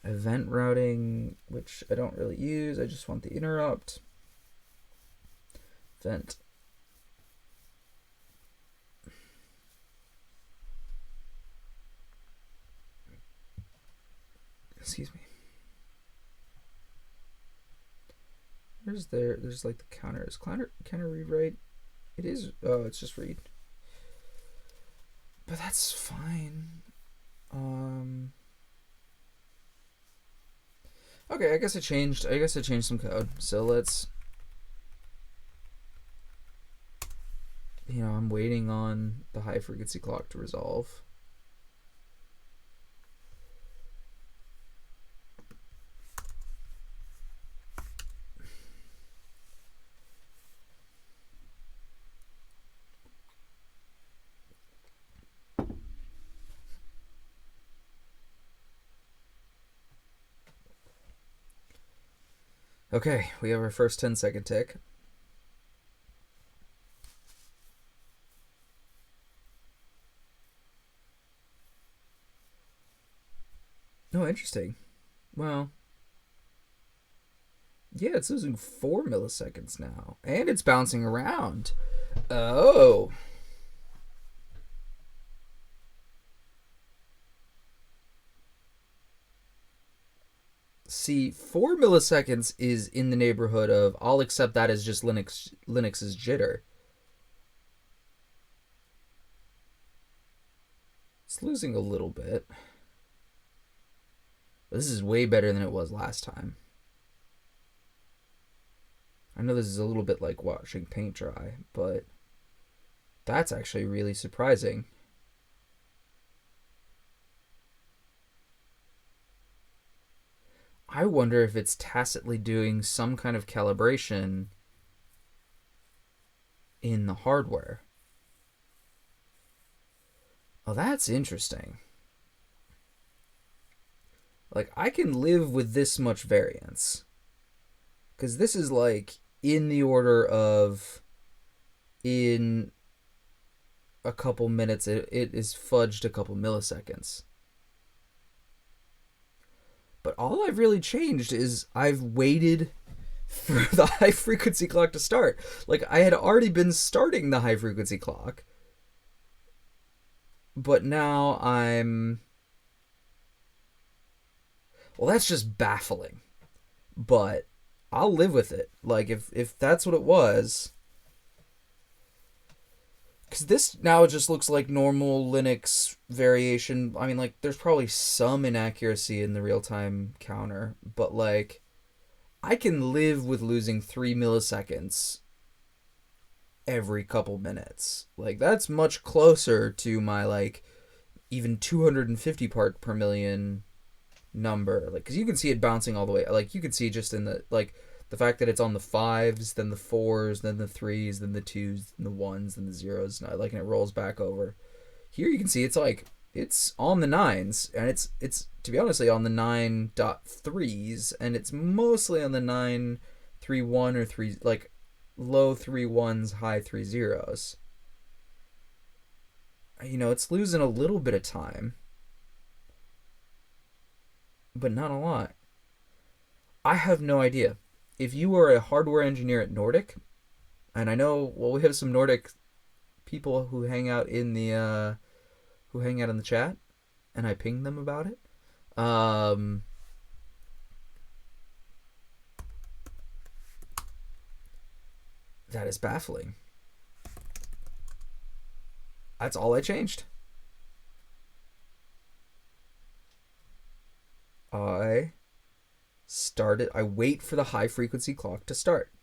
event routing, which I don't really use. I just want the interrupt. Event. Excuse me. There's like the counter. Is counter read right? It is. Oh, it's just read. But that's fine. Okay, I guess I changed some code. So let's, I'm waiting on the high frequency clock to resolve. Okay, we have our first 10-second tick. Oh, interesting. Well, yeah, it's losing 4 milliseconds now. And it's bouncing around. Oh. See, 4 milliseconds is in the neighborhood of, I'll accept that as just Linux's jitter. It's losing a little bit. This is way better than it was last time. I know this is a little bit like watching paint dry, but that's actually really surprising. I wonder if it's tacitly doing some kind of calibration in the hardware. Oh, that's interesting. Like, I can live with this much variance. Because this is like in the order of, in a couple minutes, it is fudged a couple milliseconds. But all I've really changed is I've waited for the high frequency clock to start. Like, I had already been starting the high frequency clock, but now I'm... Well, that's just baffling. But I'll live with it. Like, if that's what it was... Because this now just looks like normal Linux variation. I mean, like, there's probably some inaccuracy in the real-time counter, but, like, I can live with losing 3 milliseconds every couple minutes. Like, that's much closer to my, like, even 250 part per million number. Like, because you can see it bouncing all the way. Like, you can see just in the, like... The fact that it's on the 5s, then the 4s, then the 3s, then the 2s, then the 1s, then the 0s, and it rolls back over. Here you can see it's like, it's on the 9s, and it's to be honestly, on the 9.3s, and it's mostly on the 9.3.1 or 3, like low 3.1s, high 3.0s. It's losing a little bit of time, but not a lot. I have no idea. If you are a hardware engineer at Nordic, and I know, well, we have some Nordic people who hang out in the chat, and I pinged them about it. That is baffling. That's all I changed. I wait for the high frequency clock to start.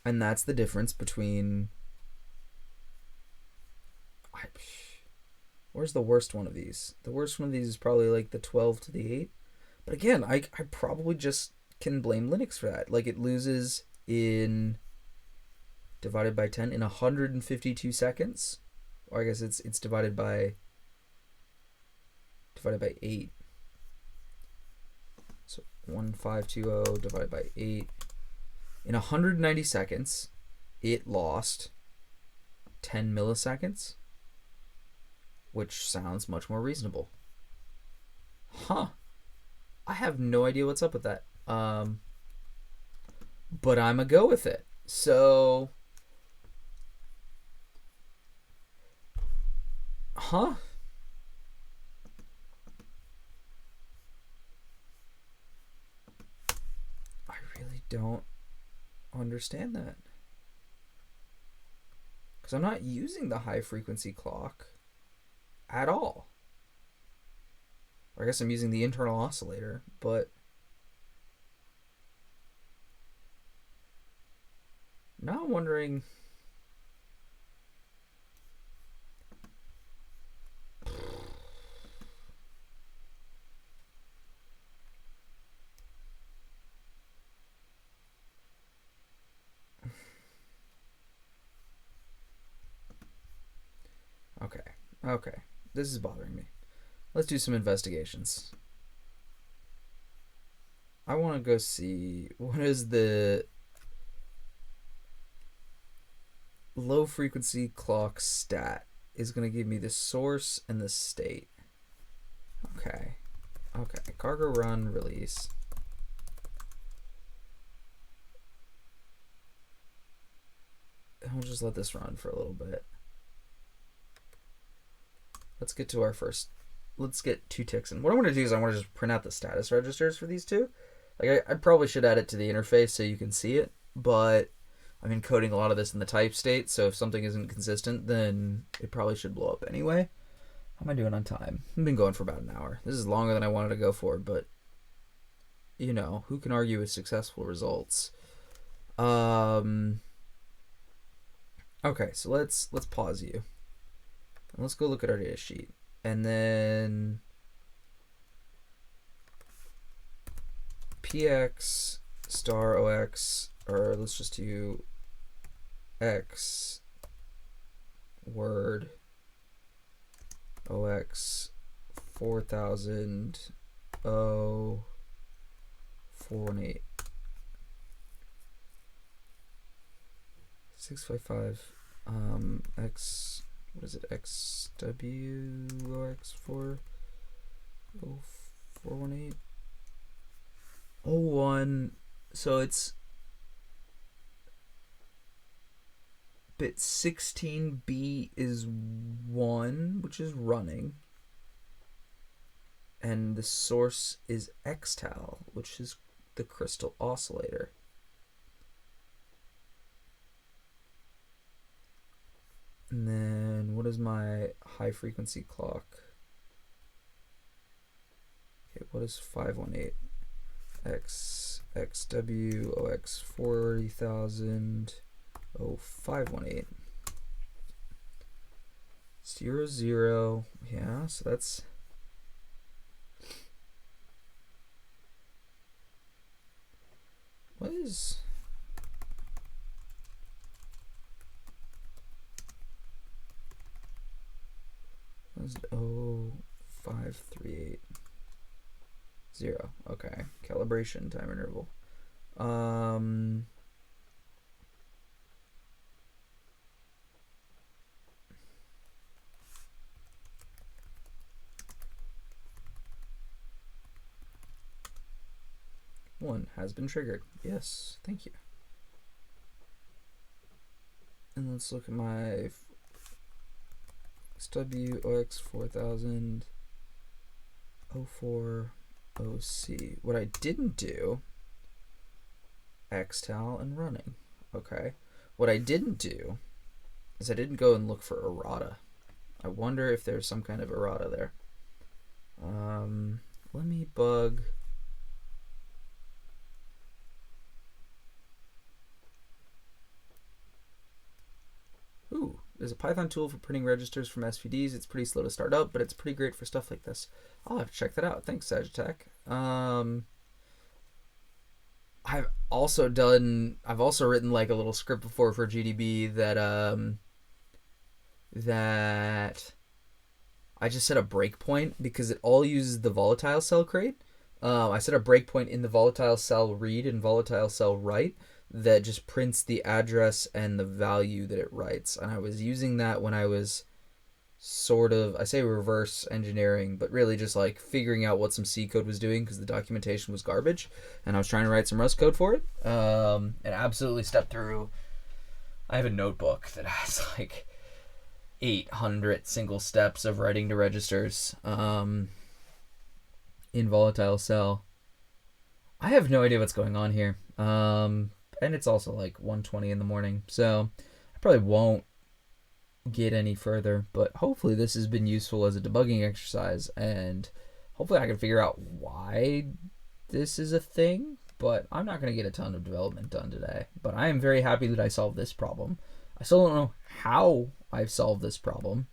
And that's the difference between... Where's the worst one of these? The worst one of these is probably like the 12 to the 8. But again, I probably just can blame Linux for that. Like, it loses in... divided by 10 in 152 seconds. Or I guess it's divided by 8. So 1520 divided by 8. In 190 seconds, it lost 10 milliseconds, which sounds much more reasonable. Huh. I have no idea what's up with that. But I'm a go with it. So... Huh? I really don't understand that. Because I'm not using the high frequency clock at all. Or I guess I'm using the internal oscillator, but now I'm wondering... Okay. This is bothering me. Let's do some investigations. I want to go see what is the low frequency clock stat is going to give me the source and the state. Okay. Cargo run release. I'll just let this run for a little bit. Let's get to our first. Let's get 2 ticks in. What I want to do is I want to just print out the status registers for these two. Like I probably should add it to the interface so you can see it, but I'm encoding a lot of this in the type state, so if something isn't consistent, then it probably should blow up anyway. How am I doing on time? I've been going for about an hour. This is longer than I wanted to go for, but who can argue with successful results? Okay, so let's pause you. And let's go look at our data sheet. And then px star ox, or let's just do x word ox 4000 o 418 655 x, what is it, xwox4 0418 01. So it's bit 16b is 1, which is running, and the source is xtal, which is the crystal oscillator. And then what is my high frequency clock? Okay, what is 518? X xw ox 40,000 0518 00. Yeah, so that's what is what is 0538? 0. Okay. Calibration time interval. One has been triggered. Yes, thank you. And let's look at my SWOX 4000 04 OC. What I didn't do, xtal and running. Okay. What I didn't do is I didn't go and look for errata. I wonder if there's some kind of errata there. Let me bug. Ooh, there's a Python tool for printing registers from SVDs. It's pretty slow to start up, but it's pretty great for stuff like this. I'll have to check that out. Thanks, Sagitech. I've also written like a little script before for GDB that I just set a breakpoint because it all uses the volatile cell crate. I set a breakpoint in the volatile cell read and volatile cell write that just prints the address and the value that it writes. And I was using that when I was sort of, I say reverse engineering, but really just like figuring out what some C code was doing because the documentation was garbage. And I was trying to write some Rust code for it. And absolutely stepped through. I have a notebook that has like 800 single steps of writing to registers in volatile cell. I have no idea what's going on here. And it's also like 1:20 in the morning, so I probably won't get any further, but hopefully this has been useful as a debugging exercise, and hopefully I can figure out why this is a thing, but I'm not going to get a ton of development done today. But I am very happy that I solved this problem. I still don't know how I've solved this problem,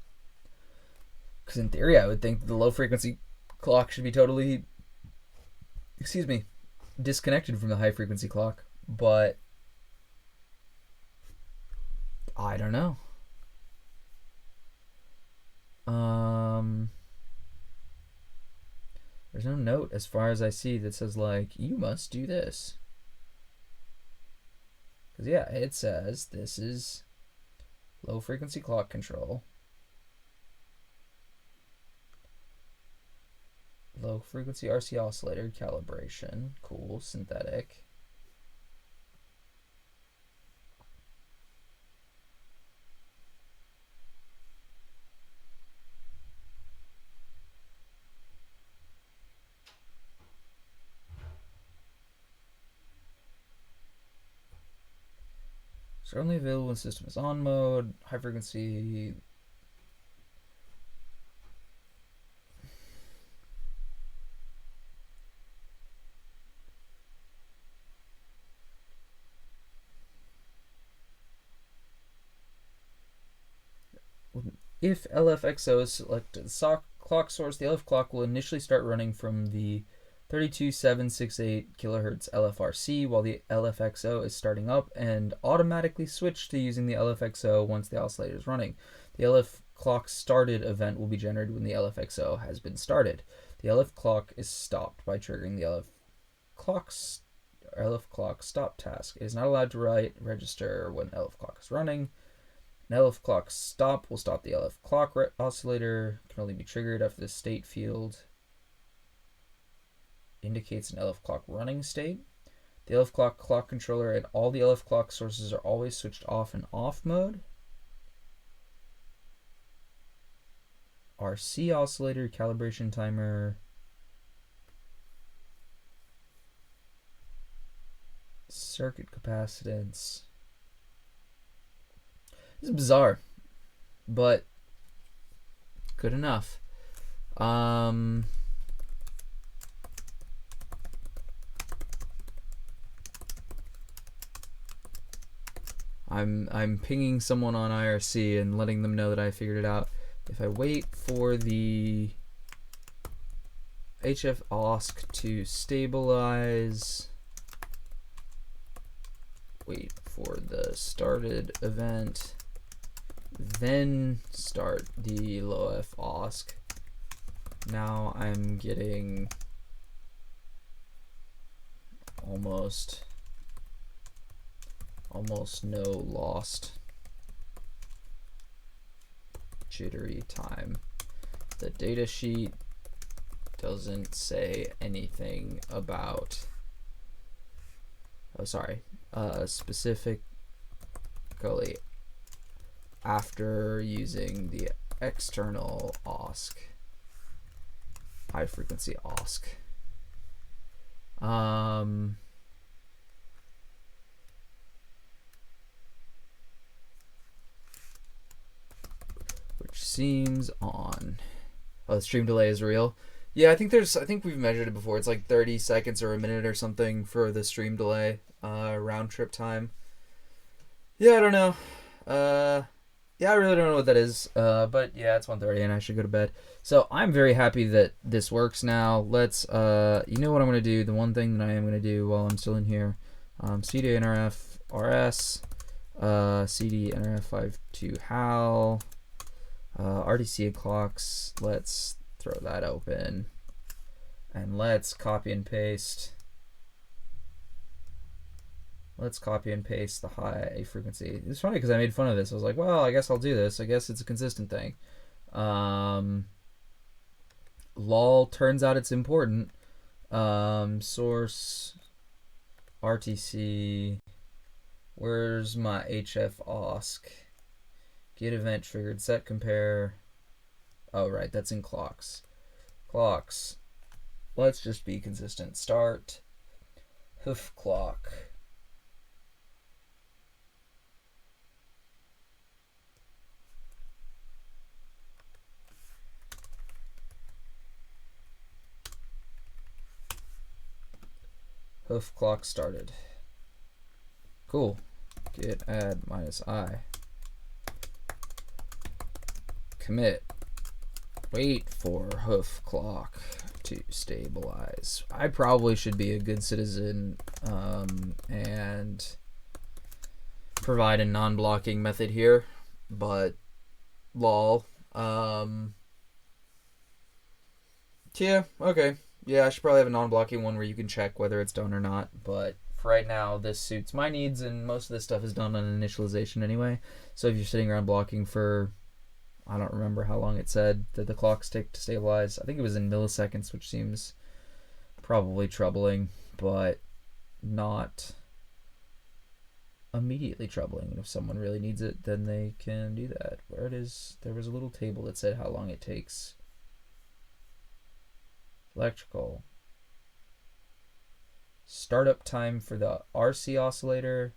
because in theory I would think that the low frequency clock should be totally, disconnected from the high frequency clock, but I don't know. There's no note as far as I see that says like, you must do this. Because yeah, it says this is low frequency clock control. Low frequency RC oscillator calibration. Cool, synthetic. So only available when system is on mode. High frequency. If LFXO is selected clock source, the LF clock will initially start running from the 32768 kilohertz LFRC while the LFXO is starting up, and automatically switch to using the LFXO once the oscillator is running. The LF clock started event will be generated when the LFXO has been started. The LF clock is stopped by triggering the LF clock stop task. It is not allowed to write register when LF clock is running. An LF clock stop will stop the LF clock oscillator. Can only be triggered after the state field indicates an LF clock running state. The LF clock controller and all the LF clock sources are always switched off in off mode. RC oscillator calibration timer. Circuit capacitance. This is bizarre, but good enough. I'm pinging someone on IRC and letting them know that I figured it out. If I wait for the HF OSC to stabilize, wait for the started event, then start the low F OSC. Now I'm getting almost no lost jittery time. The data sheet doesn't say anything about, specifically after using the external OSC, high frequency OSC. Which seems on. Oh, the stream delay is real. Yeah, I think we've measured it before. It's like 30 seconds or a minute or something for the stream delay, round trip time. Yeah, I don't know. Yeah, I really don't know what that is. But yeah, it's 1:30 and I should go to bed. So I'm very happy that this works now. Let's, you know what I'm going to do? The one thing that I am going to do while I'm still in here, CD NRF RS, CD NRF 52 HAL, RDC clocks. Let's throw that open. And let's copy and paste. Let's copy and paste the high frequency. It's funny because I made fun of this. I was like, well, I guess I'll do this. I guess it's a consistent thing. Lol, turns out it's important. Source, RTC. Where's my HF OSC? Get event triggered, set compare. Oh, right, that's in clocks. Clocks. Let's just be consistent. Start, hoof clock. Hoof clock started. Cool. Git add -I. Commit. Wait for hoof clock to stabilize. I probably should be a good citizen and provide a non-blocking method here, but lol. Yeah, okay. Yeah, I should probably have a non-blocking one where you can check whether it's done or not, but for right now, this suits my needs, and most of this stuff is done on initialization anyway. So if you're sitting around blocking for, I don't remember how long it said that the clocks take to stabilize. I think it was in milliseconds, which seems probably troubling, but not immediately troubling. And if someone really needs it, then they can do that. Where it is, there was a little table that said how long it takes. Electrical. Startup time for the RC oscillator.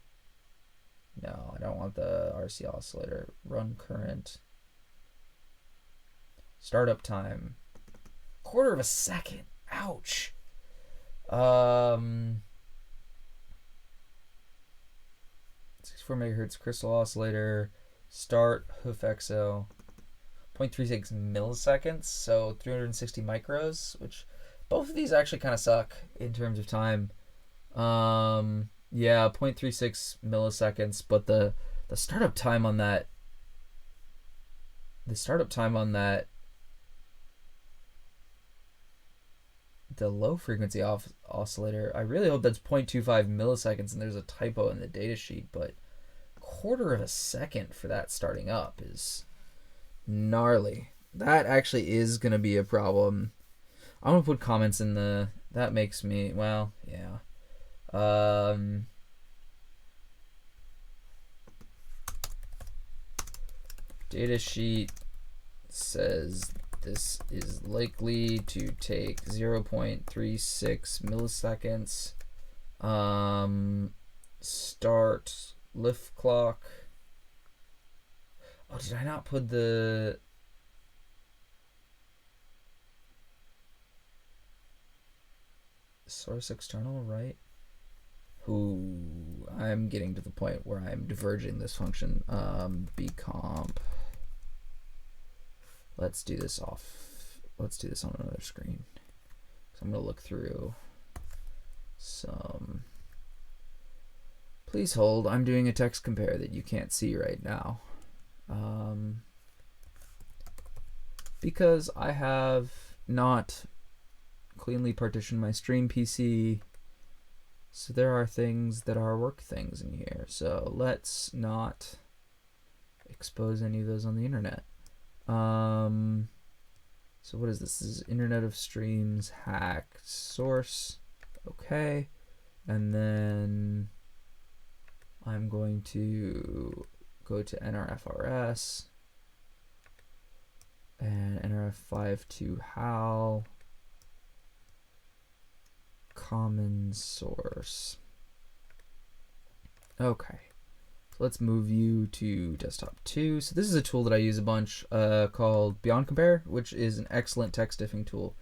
No, I don't want the RC oscillator. Run current. Startup time. 1/4 of a second. Ouch. 64 megahertz crystal oscillator. Start hoof XO. 0.36 milliseconds, so 360 micros, which both of these actually kind of suck in terms of time. Yeah, 0.36 milliseconds, but the startup time on that, the low frequency oscillator, I really hope that's 0.25 milliseconds and there's a typo in the datasheet, but 1/4 of a second for that starting up is gnarly. That actually is going to be a problem. I'm going to put comments in the, that makes me, well, yeah. Datasheet says this is likely to take 0.36 milliseconds. Start lift clock. Oh, did I not put the source external right? Ooh, I'm getting to the point where I'm diverging this function. Bcomp. Let's do this on another screen. So I'm gonna look through some. Please hold. I'm doing a text compare that you can't see right now. Because I have not cleanly partitioned my stream PC, So there are things that are work things in here. So let's not expose any of those on the internet. So what is this? This is Internet of Streams hack source. Okay. And then I'm going to go to NRFRS and NRF52 HAL common source. Okay. So let's move you to desktop 2. So this is a tool that I use a bunch called Beyond Compare, which is an excellent text diffing tool.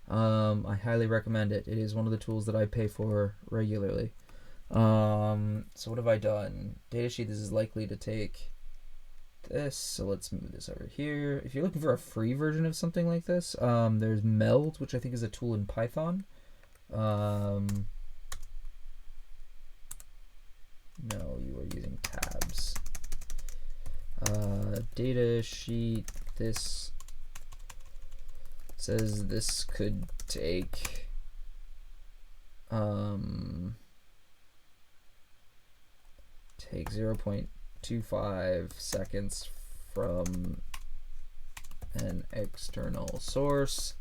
I highly recommend it. It is one of the tools that I pay for regularly. So what have I done? Datasheet, this is likely to take this, so let's move this over here. If you're looking for a free version of something like this, there's Meld, which I think is a tool in Python. No, you are using tabs. Datasheet, this says this could take take 0.25 seconds from an external source.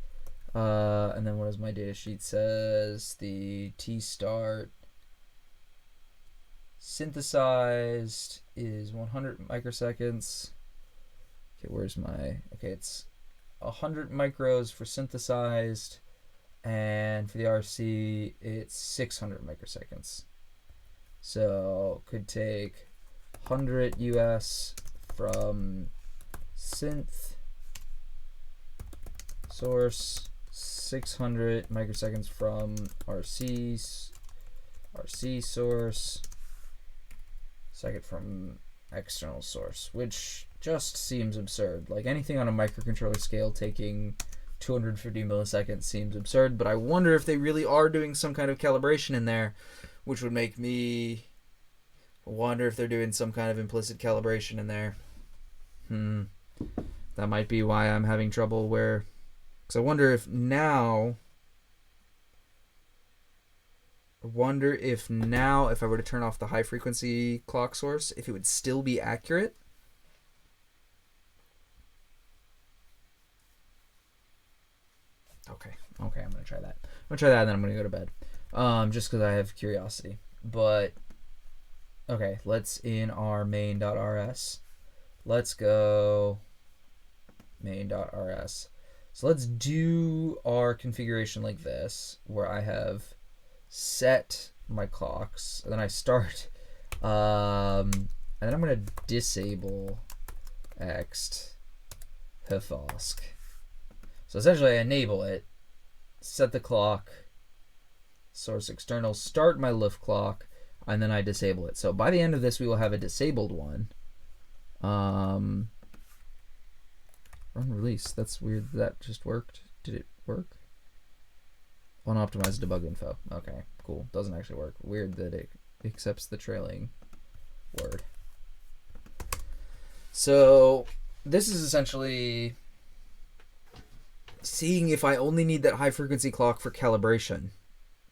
And then what does my data sheet says? The t-start synthesized is 100 microseconds. Okay, where's my... Okay, it's 100 micros for synthesized, and for the RC, it's 600 microseconds. So, could take 100 US from synth source, 600 microseconds from RC source, second from external source, which just seems absurd. Like anything on a microcontroller scale taking 250 milliseconds seems absurd, but I wonder if they really are doing some kind of calibration in there, which would make me wonder if they're doing some kind of implicit calibration in there. That might be why I'm having trouble where... Because I wonder if now... if I were to turn off the high frequency clock source, if it would still be accurate. Okay, I'm going to try that. I'm going to try that and then I'm going to go to bed. Just because I have curiosity. But, okay, let's in our main.rs. Let's go main.rs. So let's do our configuration like this, where I have set my clocks, and then I start, and then I'm going to disable ext hfosk. So essentially I enable it, set the clock, source external, start my LUF clock, and then I disable it. So by the end of this, we will have a disabled one. Run release. That's weird. That just worked. Did it work? Unoptimized debug info. Okay, cool. Doesn't actually work. Weird that it accepts the trailing word. So this is essentially seeing if I only need that high frequency clock for calibration,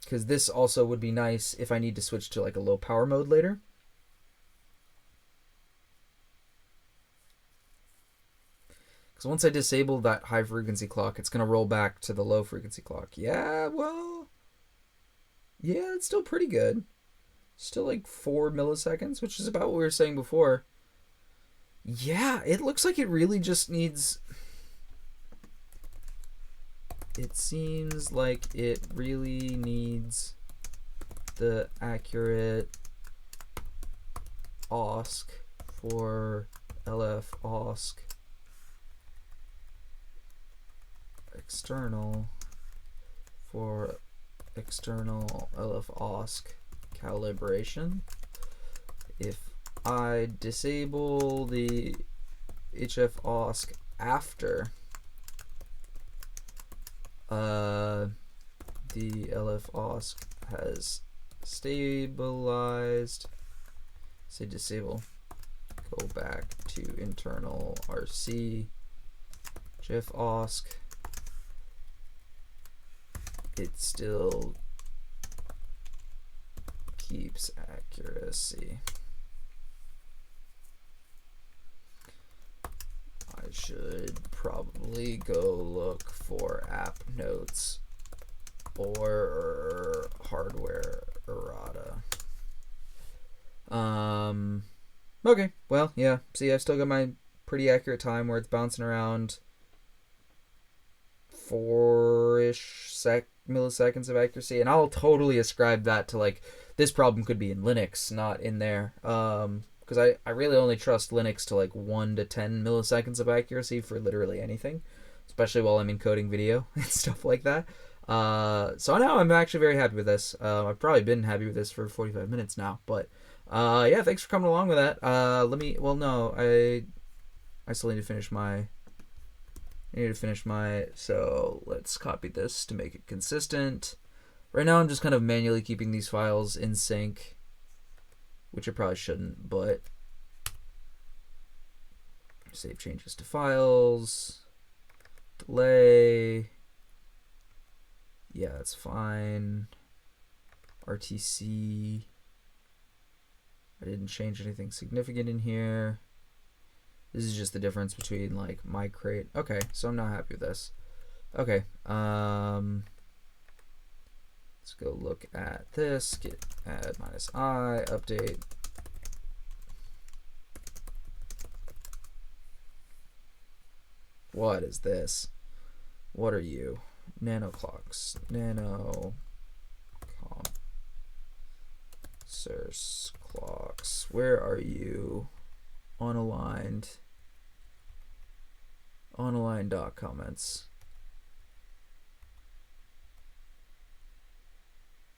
because this also would be nice if I need to switch to like a low power mode later. Because once I disable that high frequency clock, it's going to roll back to the low frequency clock. Yeah, well, yeah, it's still pretty good. Still like 4 milliseconds, which is about what we were saying before. Yeah, it looks like it really just needs... It seems like it really needs the accurate OSC for LF OSC external for external LF OSC calibration. If I disable the HF OSC after the LF OSC has stabilized, say disable, go back to internal RC, HF OSC, it's still keeps accuracy. I should probably go look for app notes or hardware errata. Okay, well, yeah. See, I've still got my pretty accurate time where it's bouncing around 4-ish milliseconds of accuracy, and I'll totally ascribe that to, like, this problem could be in Linux, not in there. Because I really only trust Linux to like 1 to 10 milliseconds of accuracy for literally anything, especially while I'm encoding video and stuff like that. So now I'm actually very happy with this. I've probably been happy with this for 45 minutes now, but yeah, thanks for coming along with that. I still need to finish my so let's copy this to make it consistent. Right now I'm just kind of manually keeping these files in sync, which I probably shouldn't, but save changes to files, delay, yeah, that's fine. RTC, I didn't change anything significant in here. This is just the difference between like my crate. Okay, so I'm not happy with this. Okay, let's go look at this, git add -I, update. What is this? What are you? Nanoclocks. Source clocks. Where are you? Unaligned dot comments.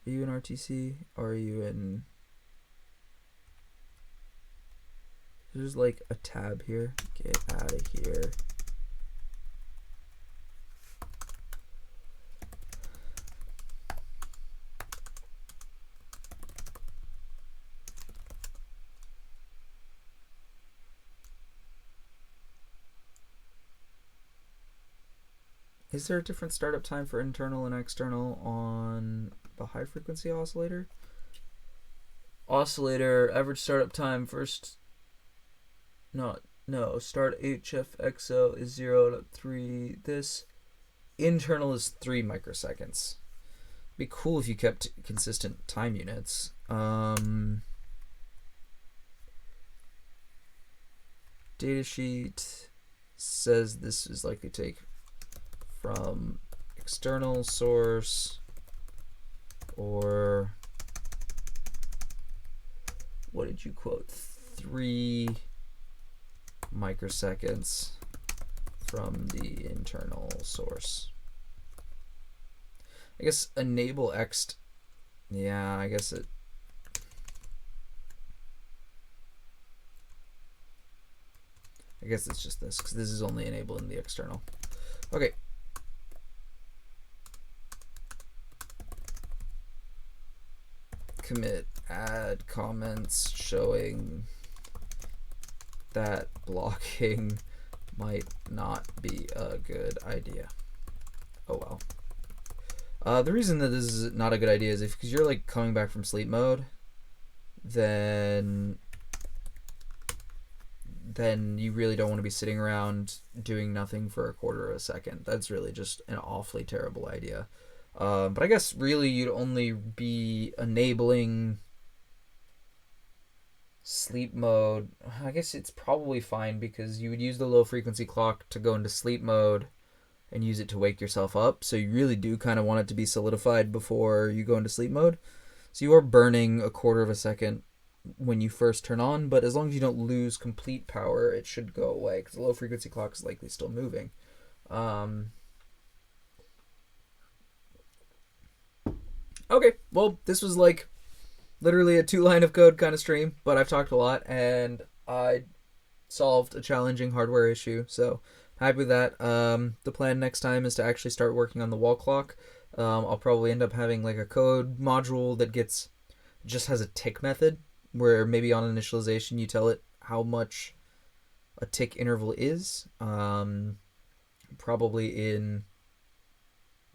Are you in RTC or are you in? There's like a tab here. Get out of here. Is there a different startup time for internal and external on the high frequency oscillator? Oscillator, average startup time first. No, start HFXO is 0.3. This internal is 3 microseconds. It'd be cool if you kept consistent time units. Datasheet says this is likely to take from external source, or what did you quote? 3 microseconds from the internal source. I guess enable ext. Yeah, I guess it. I guess it's just this, because this is only enabling the external. Okay. Commit add comments showing that blocking might not be a good idea. Oh well. The reason that this is not a good idea is because you're like coming back from sleep mode, then you really don't want to be sitting around doing nothing for a quarter of a second. That's really just an awfully terrible idea. But I guess really you'd only be enabling sleep mode. I guess it's probably fine because you would use the low frequency clock to go into sleep mode and use it to wake yourself up. So you really do kind of want it to be solidified before you go into sleep mode. So you are burning a quarter of a second when you first turn on, but as long as you don't lose complete power, it should go away because the low frequency clock is likely still moving. Okay, well, this was like literally a 2-line of code kind of stream, but I've talked a lot and I solved a challenging hardware issue, so happy with that. The plan next time is to actually start working on the wall clock. I'll probably end up having like a code module that just has a tick method where maybe on initialization you tell it how much a tick interval is, probably in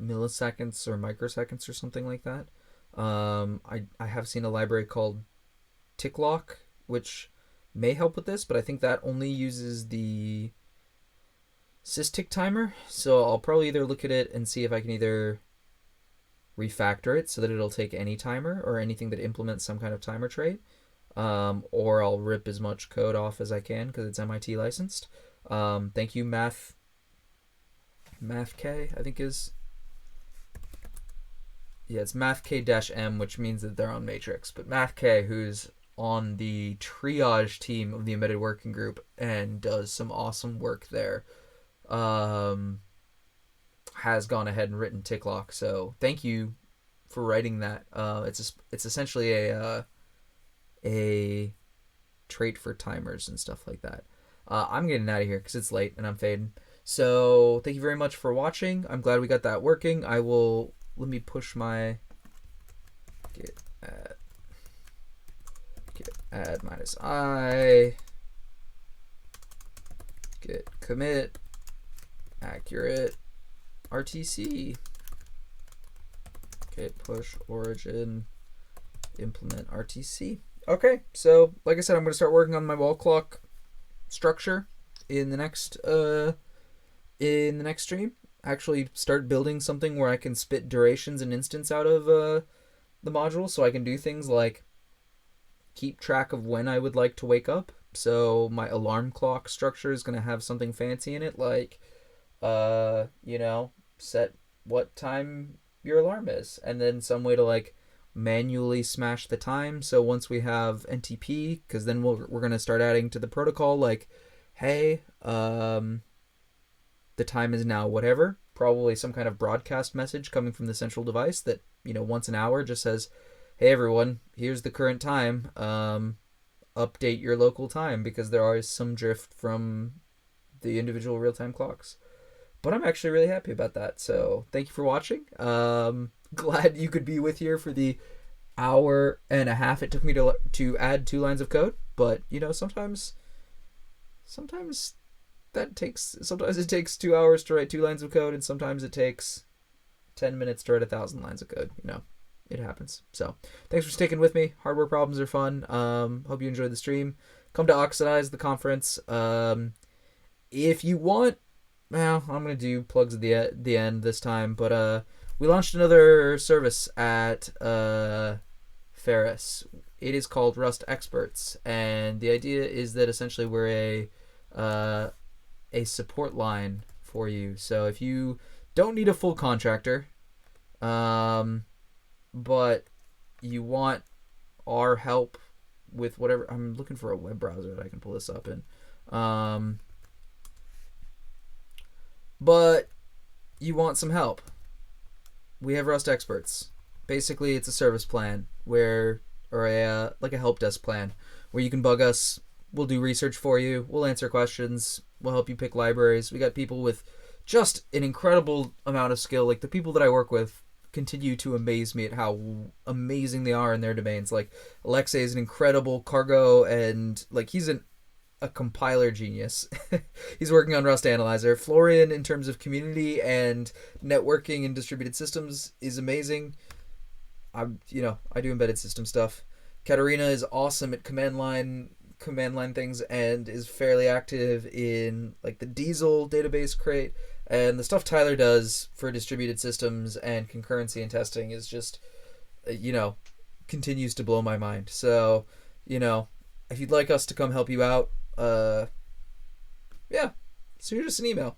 milliseconds or microseconds or something like that. I have seen a library called ticklock, which may help with this, but I think that only uses the systic timer. So I'll probably either look at it and see if I can either refactor it so that it'll take any timer or anything that implements some kind of timer trait, or I'll rip as much code off as I can because it's MIT licensed. Thank you, MathK, I think is. Yeah, it's MathK-M, which means that they're on Matrix. But MathK, who's on the triage team of the embedded working group and does some awesome work there, has gone ahead and written ticklock. So thank you for writing that. It's essentially a trait for timers and stuff like that. I'm getting out of here because it's late and I'm fading. So thank you very much for watching. I'm glad we got that working. Let me push my git add minus I, git commit accurate RTC, git push origin implement RTC. Okay, so like I said, I'm going to start working on my wall clock structure in the next stream. Actually start building something where I can spit durations and instance out of the module, so I can do things like keep track of when I would like to wake up. So my alarm clock structure is going to have something fancy in it, like set what time your alarm is, and then some way to like manually smash the time. So once we have NTP, because then we're going to start adding to the protocol, like, hey, the time is now whatever, probably some kind of broadcast message coming from the central device that, once an hour just says, hey everyone, here's the current time, update your local time, because there is some drift from the individual real-time clocks. But I'm actually really happy about that, so thank you for watching. Glad you could be with here for the hour and a half it took me to add 2 lines of code, but sometimes it takes 2 hours to write 2 lines of code, and sometimes it takes 10 minutes to write 1,000 lines of code. It happens. So thanks for sticking with me. Hardware problems are fun. Hope you enjoyed the stream. Come to Oxidize, the conference. If you want, well, I'm gonna do plugs at the end this time, but we launched another service at Ferris. It is called Rust Experts, and the idea is that essentially we're a support line for you. So if you don't need a full contractor, but you want our help with whatever, I'm looking for a web browser that I can pull this up in. But you want some help, we have Rust Experts. Basically, it's a service plan or a help desk plan where you can bug us. We'll do research for you. We'll answer questions. We'll help you pick libraries. We got people with just an incredible amount of skill. Like, the people that I work with continue to amaze me at how amazing they are in their domains. Like, Alexei is an incredible cargo, and like he's a compiler genius. He's working on Rust Analyzer. Florian, in terms of community and networking and distributed systems, is amazing. I do embedded system stuff. Katerina is awesome at command line things and is fairly active in like the Diesel database crate, and the stuff Tyler does for distributed systems and concurrency and testing is just continues to blow my mind. So if you'd like us to come help you out, shoot us an email.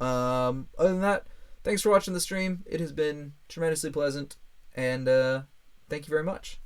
Other than that, thanks for watching the stream. It has been tremendously pleasant, and thank you very much.